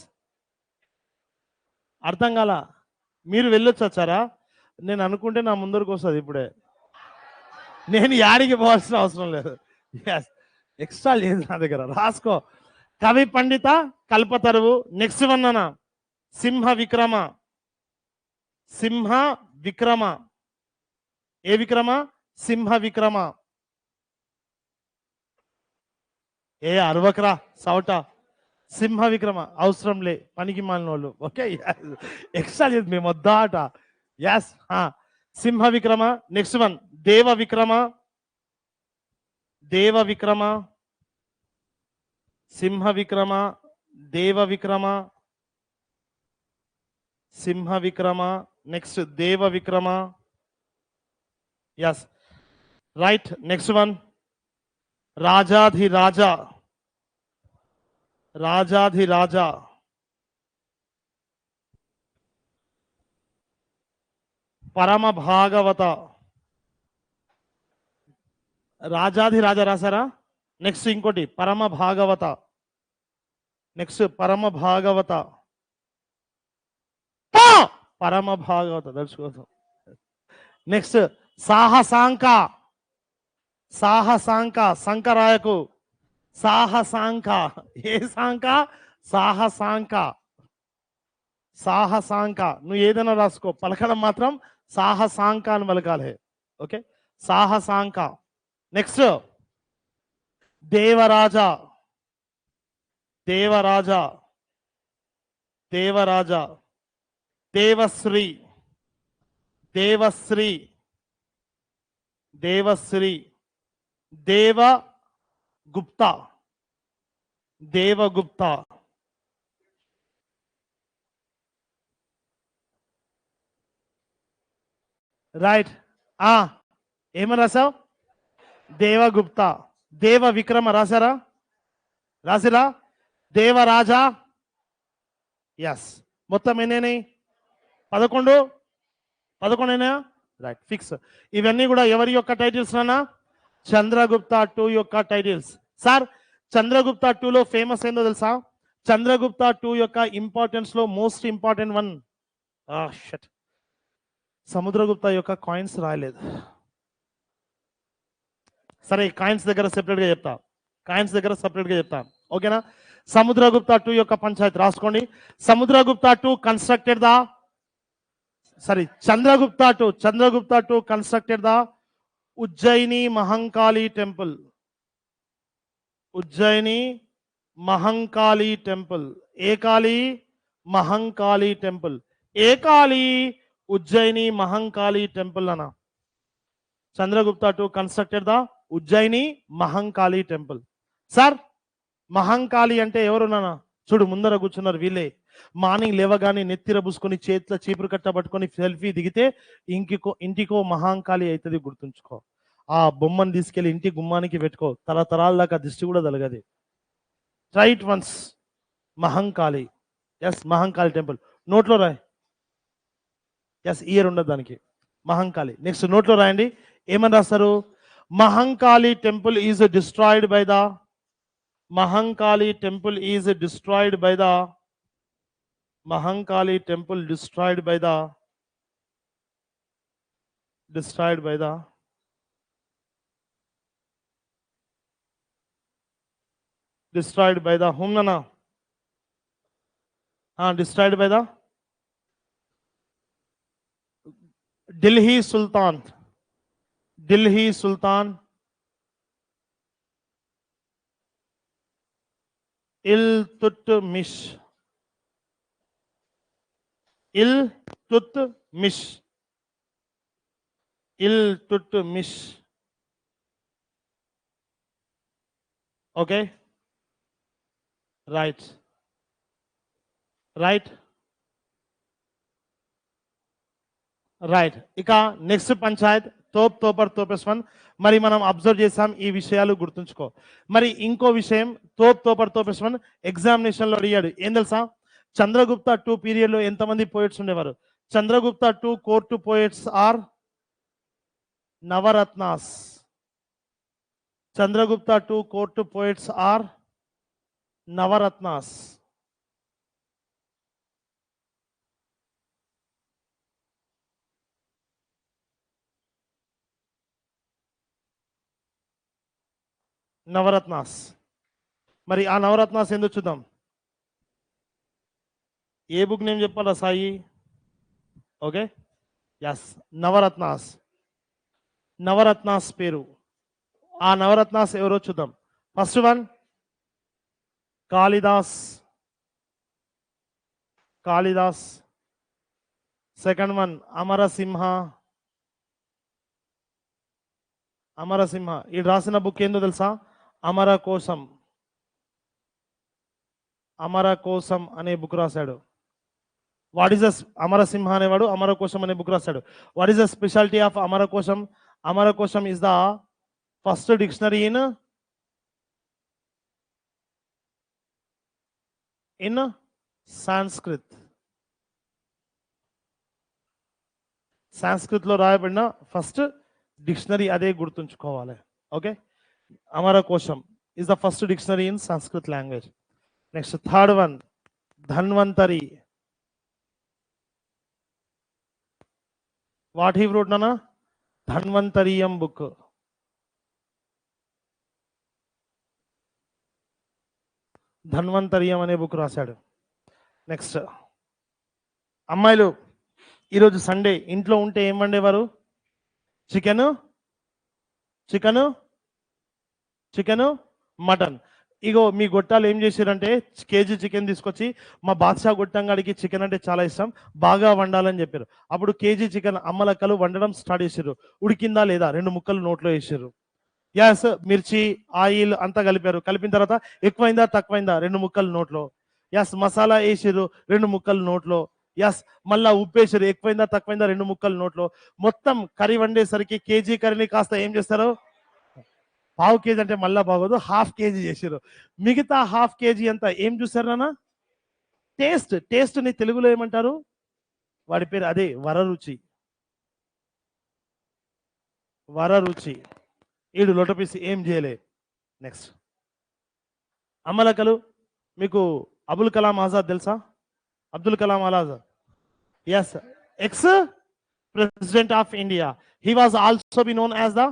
అర్థం కాల. మీరు వెళ్ళొచ్చు వచ్చారా? నేను అనుకుంటే నా ముందరకు వస్తుంది ఇప్పుడే. నేను యాడికి పోవాల్సిన అవసరం లేదు. ఎస్, ఎక్స్ట్రా లేదు నా దగ్గర. రాసుకో కవి పండిత కల్పతరువు. నెక్స్ట్ వన్ అన్న సింహ విక్రమ. సింహ విక్రమ. ఏ విక్రమ? సింహ విక్రమ. ఏ అరవకరా సవట. సింహ విక్రమ అవసరం లే, పనికి మాలిన వాళ్ళు. ఓకే, ఎక్స్ట్రా లేదు మేము వద్దా అట. ఎస్, సింహ విక్రమ. నెక్స్ట్ వన్ దేవ విక్రమ. దేవ విక్రమ. సింహ విక్రమ, దేవ విక్రమ, సింహ Vikrama. Next Deva Vikrama. Yes, right. Next one Rajadhiraja. Rajadhiraja. Parama Bhagavata. రాజాధిరాజ రాసారా? నెక్స్ట్ ఇంకోటి పరమ భాగవత. నెక్స్ట్ పరమ భాగవత. పరమ భాగవత తెలుసుకోవచ్చు. నెక్స్ట్ సాహసాంక. సాహసాంక, సంకరాయకు సాహసాంక, ఏ సాంక? సాహసాంక, సాహసాంక. నువ్వు ఏదైనా రాసుకో, పలకడం మాత్రం సాహసాంక అని పలకాలి. Okay, Sahasanka. Next Devaraja, Devaraja, Devaraja, Devashri, Devashri, Devashri, Devagupta, Devagupta. Right. ఏమని రాసావు? దేవగుప్త. దేవ విక్రమ రాశారా? రాసిరా? దేవరాజా. ఎస్. మొత్తం ఎన్ని? 11. 11 రైట్, ఫిక్స్. ఇవన్నీ కూడా ఎవరి యొక్క టైటిల్స్ నానా? చంద్రగుప్త 2 యొక్క టైటిల్స్. సార్, చంద్రగుప్త 2లో ఫేమస్ ఏందో తెలుసా? చంద్రగుప్త 2 యొక్క ఇంపార్టెన్స్ లో most important one, shut, Samudragupta యొక్క కాయిన్స్ రాయలేదు. సరే, కాయిన్స్ దగ్గర సెపరేట్ గా చెప్తా, కాయిన్స్ దగ్గర సెపరేట్ గా చెప్తా. ఓకేనా? సముద్రగుప్త 2 యొక్క పంచాయతీ రాసుకోండి. Samudragupta 2 constructed the, sorry, Chandragupta 2 constructed the Ujjaini Mahankali temple. Ujjaini Mahankali temple. ఏ కాళి? మహంకాళి టెంపుల్. ఏ కాళి? ఉజ్జయిని మహంకాళి టెంపుల్ అన్న. Chandragupta 2 constructed the Ujjaini Mahankali temple. Sir, Mahankali అంటే ఎవరు నాన్న? చూడు, ముందర కూర్చున్నారు వీళ్ళే. మార్నింగ్ లేవగానే నెత్తిర పూసుకొని చేతిలో చీపురు కట్ట పట్టుకొని సెల్ఫీ దిగితే ఇంటికో మహంకాళి అవుతుంది, గుర్తుంచుకో. ఆ బొమ్మను తీసుకెళ్లి ఇంటి గుమ్మానికి పెట్టుకో, తరతరాల దాకా దిష్టి కూడా తలగది. Right once, Mahankali. Yes, Mahankali temple. నోట్లో రాయ్. ఎస్, ఇయర్ ఉండదు దానికి. మహంకాళి. నెక్స్ట్ నోట్లో రాయండి. ఏమని రాస్తారు? Mahankali temple is destroyed by the, Mahankali temple is destroyed by the, Mahankali temple destroyed by the, destroyed by the, destroyed by the whom nana? Destroyed by the Delhi Sultan. Delhi Sultan Iltutmish. Iltutmish. Iltutmish. Okay, right, right, right. ఇక next Panchayat తోపర్ తోపేస్వన్. మరి మనం observe చేసాం, ఈ విషయాలు గుర్తుంచుకో. మరి ఇంకో విషయం, తోపర్ తోపేస్వన్ ఎగ్జామినేషన్ లో అడిగాడు. ఏం తెలుసా? చంద్రగుప్త 2 పీరియడ్ లో ఎంతమంది పోయిట్స్ ఉండేవారు? Chandragupta 2 court poets are Navaratnas. Chandragupta 2 court poets are Navaratnas. Navaratnas. మరి ఆ నవరత్నాస్ ఎందుకు చూద్దాం. ఏ బుక్ నేమ్ చెప్పాలా సాయి? Okay, yes, Navaratnas. నవరత్నాస్ పేరు. ఆ నవరత్నాస్ ఎవరో చూద్దాం. First one Kalidas. Kalidas. Second one Amarasimha. Amarasimha. ఈ రాసిన బుక్ ఏందో తెలుసా? అమర కోసం. అమర కోసం అనే బుక్ రాశాడు. వాట్ ఈస్ ద, అమరసింహ అనేవాడు అమర కోసం అనే బుక్ రాశాడు. What is the speciality of అమర కోసం? అమర కోసం is the first dictionary in Sanskrit. Sanskrit లో రాయబడిన ఫస్ట్ డిక్షనరీ, అదే గుర్తుంచుకోవాలి. ఓకే, అమర కోసం is the first dictionary in Sanskrit language. Next third one Dhanvantari. What he wrote నానా? ధన్వంతరియం బుక్. ధన్వంతరియం అనే బుక్ రాశాడు. నెక్స్ట్, అమ్మాయిలు ఈరోజు సండే ఇంట్లో ఉంటే ఏం వండేవారు? Chicken chicken chicken mutton. ఇగో మీ గొట్టాలు ఏం చేశారంటే కేజీ చికెన్ తీసుకొచ్చి మా బాద్షా గొట్టంగాడికి చికెన్ అంటే చాలా ఇష్టం, బాగా వండాలని చెప్పారు. అప్పుడు కేజీ చికెన్ అమ్మలక్కలు వండడం స్టార్ట్ చేశారు. ఉడికిందా లేదా 2 ముక్కలు నోట్లో వేసారు. యాస్ మిర్చి ఆయిల్ అంతా కలిపారు. కలిపిన తర్వాత ఎక్కువైందా తక్కువైందా 2 ముక్కలు నోట్లో. యాస్ మసాలా వేసారు 2 ముక్కలు నోట్లో. యాస్ మళ్ళా ఉప్పు వేసారు, ఎక్కువైందా తక్కువైందా 2 ముక్కలు నోట్లో. మొత్తం కర్రీ వండేసరికి కేజీ కర్రీని కాస్త ఏం చేస్తారు, పావు కేజీ అంటే మళ్ళా బాగోదు, హాఫ్ కేజీ చేసారు. మిగతా హాఫ్ కేజీ అంతా ఏం చూసారు నాన్న? టేస్ట్. టేస్ట్ ని తెలుగులో ఏమంటారు? వాడి పేరు అదే వరరుచి. వరరుచి. ఈడు లొటపీసి ఏం చేయలే. నెక్స్ట్, అమ్మలక్కలు మీకు అబుల్ కలాం ఆజాద్ తెలుసా? Abdul Kalam Azad, yes, ex president of India. He was also be known as the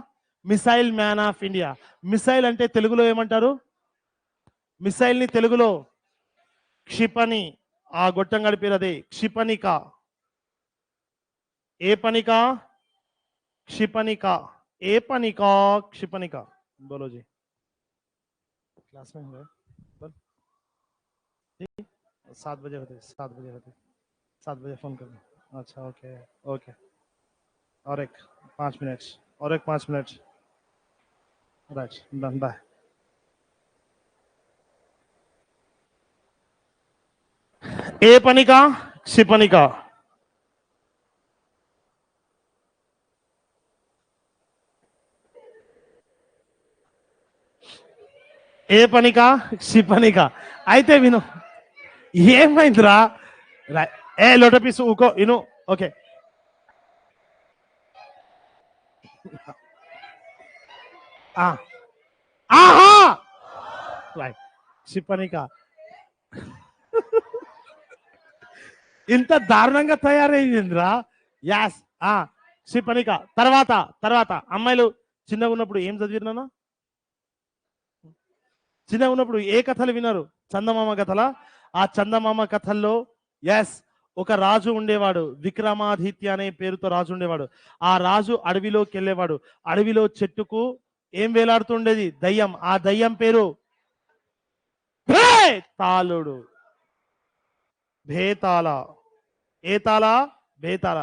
missile man of India. Missile అంటే తెలుగులో ఏమంటారు? మిసైల్ ని తెలుగులో క్షిపణి. ఆ గొట్టంగాడి పేరు అదే క్షిపణిక. ఏ పనిక? క్షిపణిక. ఏ పనిక? క్షిపణిక. बोलो जी, क्लास में हो 7 बजे होते, 7 बजे होते, 7 बजे फोन करना. अच्छा ओके ओके. और एक 5 मिनट, और एक 5 मिनट. Right, done, bye. ఏ పనిక? క్షిపణిక. ఏ పనిక? క్షిపణిక. అయితే విను, ఏమైందిరా? ఏ లోటపీసు ఊకో ఇను. ఓకే, ఆహా రైట్. క్షిపణిక ఇంత దారుణంగా తయారైందిరా. యాస్, క్షిపణిక. తర్వాత తర్వాత అమ్మాయిలు చిన్నగా ఉన్నప్పుడు ఏం చదివినానా? చిన్నగా ఉన్నప్పుడు ఏ కథలు విన్నారు? చందమామ కథల. ఆ చందమామ కథల్లో ఎస్ ఒక రాజు ఉండేవాడు, విక్రమాదిత్య అనే పేరుతో రాజు ఉండేవాడు. ఆ రాజు అడవిలోకి వెళ్ళేవాడు. అడవిలో చెట్టుకు ఏం వేలాడుతుండేది? దయ్యం. ఆ దయ్యం పేరు భేతాళుడు. భేతాళ. ఏతాళ, భేతాళ.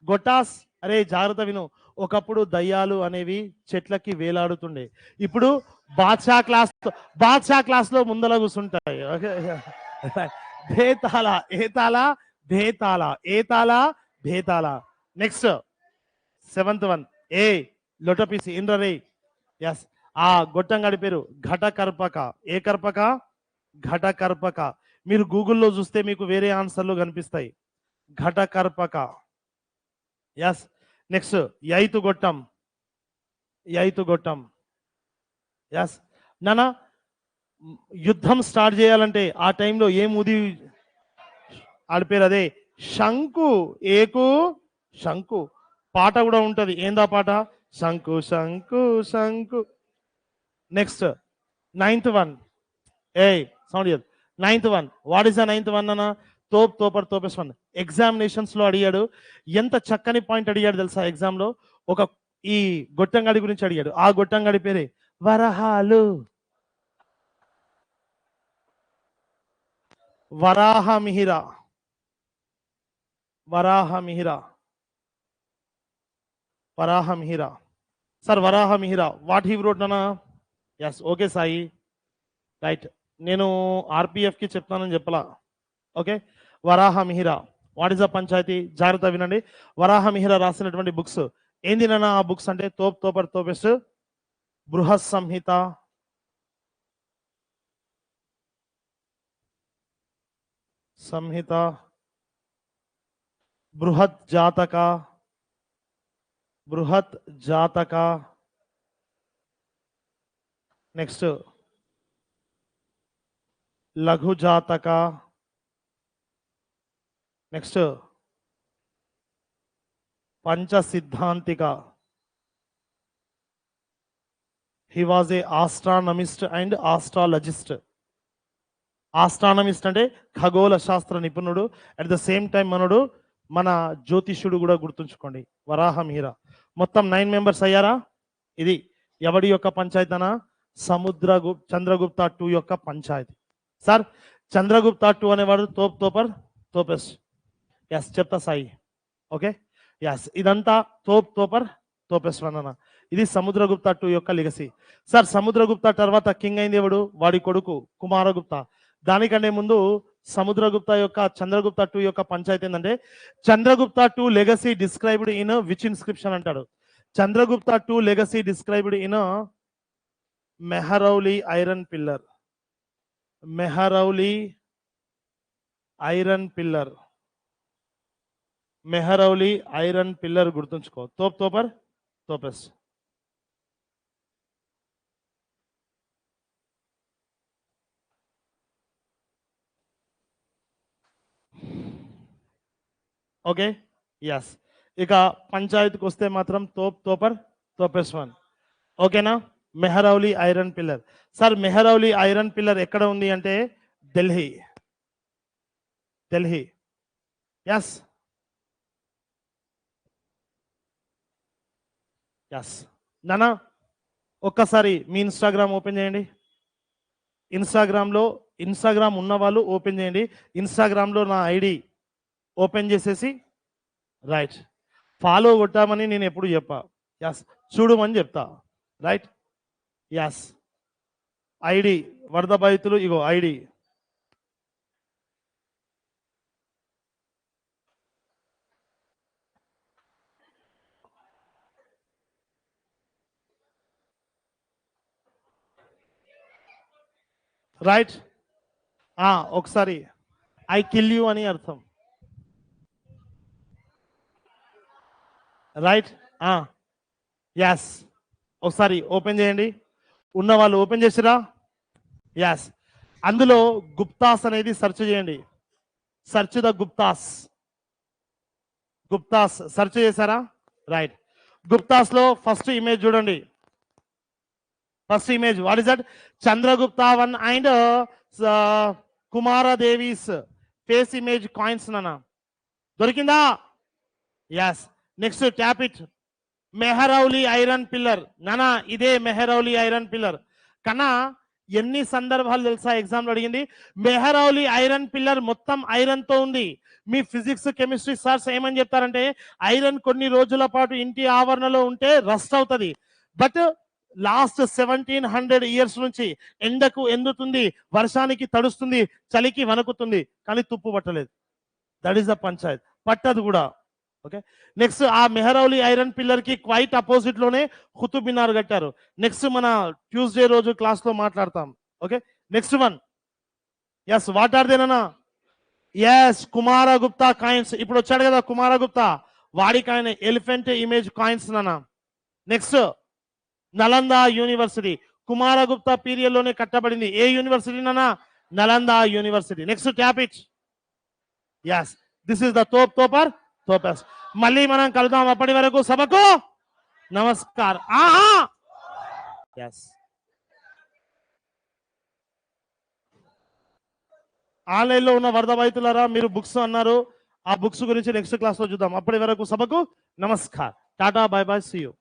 గొటాస్, అరే జాగ్రత్త విను. ఒకప్పుడు దయ్యాలు అనేవి చెట్లకి వేలాడుతుండే. ఇప్పుడు బాద్షా క్లాస్ లో ముందల కూర్చుంటాయి. Bhetala, ఏతాళ, Bhetala, ఏతాళ, Bhetala. Next 7th one, ఏ లొటపీసి ఇంద్రరే. ఎస్, ఆ గొట్టంగాడి పేరు ఘటకర్పక. ఏ కర్పక? ఘటకర్పక. మీరు గూగుల్లో చూస్తే మీకు వేరే ఆన్సర్లు కనిపిస్తాయి. ఘటకర్పక. ఎస్. నెక్స్ట్ యైతు గొట్టం. యైతు గొట్టం. ఎస్ నానా, యుద్ధం స్టార్ట్ చేయాలంటే ఆ టైంలో ఏం ఊది? ఆడి పేరు అదే శంకు. ఏకు శంకు. పాట కూడా ఉంటది. ఏందా పాట? శంకు శంకు శంకు. Next 9th one, A sound year. 9th one, what is the 9th one అన్న? తోపర్ తోపేస్ వన్. ఎగ్జామినేషన్స్ లో అడిగాడు. ఎంత చక్కని పాయింట్ అడిగాడు తెలుసా ఎగ్జామ్ లో? ఒక ఈ గొట్టంగాడి గురించి అడిగాడు. ఆ గొట్టంగాడి పేరే వరహాలు. Varahamihira. Varahamihira. Varahamihira. Sir Varahamihira what he wrote నానా? Yes okay Sai, right. నేను ఆర్పిఎఫ్ కి చెప్తానని చెప్పలా. Okay, Varahamihira what is the పంచాయతీ? జాగ్రత్త వినండి. వరాహమిహిర రాసినటువంటి బుక్స్ ఏంది నాన్న? ఆ బుక్స్ అంటే తోపర్ తోపెస్ట్, బృహత్ సంహిత, సంహిత, బృహత్ జాతక, బృహత్ జాతక. నెక్స్ట్ లఘు Jataka. Next Pancha Siddhantika. He was a astronomist and astrologist. Astronomist అంటే ఖగోళ శాస్త్ర నిపుణుడు. అట్ ద సేమ్ టైం మన జ్యోతిష్యుడు కూడా గుర్తుంచుకోండి, వరాహమిహిర. మొత్తం 9 మెంబర్స్ అయ్యారా? ఇది ఎవడి యొక్క పంచాయతన? చంద్రగుప్త 2 యొక్క పంచాయతీ. సార్ చంద్రగుప్త 2 అనేవాడు తోపెస్. ఎస్ చెప్తా సాయి. ఓకే ఎస్, ఇదంతా తోపెస్ అన్న. ఇది సముద్రగుప్త 2 యొక్క లెగసీ. సార్ సముద్రగుప్త తర్వాత కింగ్ అయింది ఎవడు? వాడి కొడుకు కుమారగుప్త. దానికంటే ముందు చంద్రగుప్త 2 యొక్క పంచాయతీ ఏంటంటే, Chandragupta 2 legacy described in which inscription అంటాడు. Chandragupta 2 legacy described in Mehrauli iron pillar. Mehrauli iron pillar గుర్తుంచుకో. తోపెస్. Okay yes. ఇక పంచాయతీకి వస్తే మాత్రం తోపెస్ 1. ఓకేనా? Mehrauli iron pillar. Sir Mehrauli iron pillar ఎక్కడ ఉంది అంటే ఢిల్లీ. ఎస్ నానా, ఒక్కసారి మీ ఇన్స్టాగ్రామ్ ఓపెన్ చేయండి. ఇన్స్టాగ్రామ్ ఉన్న వాళ్ళు ఓపెన్ చేయండి. ఇన్స్టాగ్రామ్లో నా ఐడి ఓపెన్ చేసేసి రైట్ ఫాలో కొట్టామని నేను ఎప్పుడు చెప్పా. ఎస్ చూడమని చెప్తా. రైట్ ఎస్ ఐడి వరద బాధితులు, ఇగో ఐడి. రైట్ ఒకసారి ఐ కిల్ యూ అని అర్థం. రైట్ ఎస్ ఒకసారి ఓపెన్ చేయండి. ఉన్న వాళ్ళు ఓపెన్ చేసిరా? ఎస్. అందులో గుప్తాస్ అనేది సెర్చ్ చేయండి. సెర్చ్ ద గుప్తాస్ సెర్చ్ చేశారా? రైట్. గుప్తాస్ లో ఫస్ట్ ఇమేజ్ చూడండి. First image what is that? Chandragupta 1 and Kumaradevi's face image coins నానా. దొరికిందా? Yes. Next tap it. Mehrauli iron pillar నానా, ఇదే మెహరౌలి ఐరన్ పిల్లర్. కన్నా ఎన్ని సందర్భాలు తెలుసా ఎగ్జామ్ లో అడిగింది? మెహరౌలి ఐరన్ పిల్లర్ మొత్తం ఐరన్ తో ఉంది. మీ ఫిజిక్స్ కెమిస్ట్రీ సార్స్ ఏమని చెప్తారంటే, ఐరన్ కొన్ని రోజుల పాటు ఇంటి ఆవరణలో ఉంటే రస్ట్ అవుతుంది, బట్ లాస్ట్ 1700 ఇయర్స్ నుంచి ఎండకు ఎందుతుంది, వర్షానికి తడుస్తుంది, చలికి వణుకుతుంది, కానీ తుప్పు పట్టలేదు. That is the Panchayat. పట్టదు కూడా. ఓకే. నెక్స్ట్ ఆ మెహరౌలి ఐరన్ పిల్లర్ కి క్వైట్ అపోజిట్ లోనే కుతుబ్ మినార్ కట్టారు. నెక్స్ట్ మన ట్యూస్డే రోజు క్లాస్ లో మాట్లాడతాం. Okay. Next one. Yes what are దేనా? Yes Kumaragupta coins. ఇప్పుడు వచ్చాడు కదా కుమారగుప్త, వాడి కాయిన్ ఎలిఫెంట్ ఇమేజ్ కాయిన్స్ నానా. Next Nalanda university Kumaragupta period లోనే కట్టబడింది. ఏ యూనివర్సిటీ నానా? Nalanda university. Next tap it. Yes this is the తోపెస్. మళ్ళీ మనం కలుద్దాం. అప్పటి వరకు సభకు నమస్కారం. ఎస్ ఆన్లైన్ లో ఉన్న వరద బాధితులారా, మీరు బుక్స్ అన్నారు, ఆ బుక్స్ గురించి నెక్స్ట్ క్లాస్ లో చూద్దాం. అప్పటి వరకు సభకు నమస్కారం. టాటా బై బై, సీ యూ.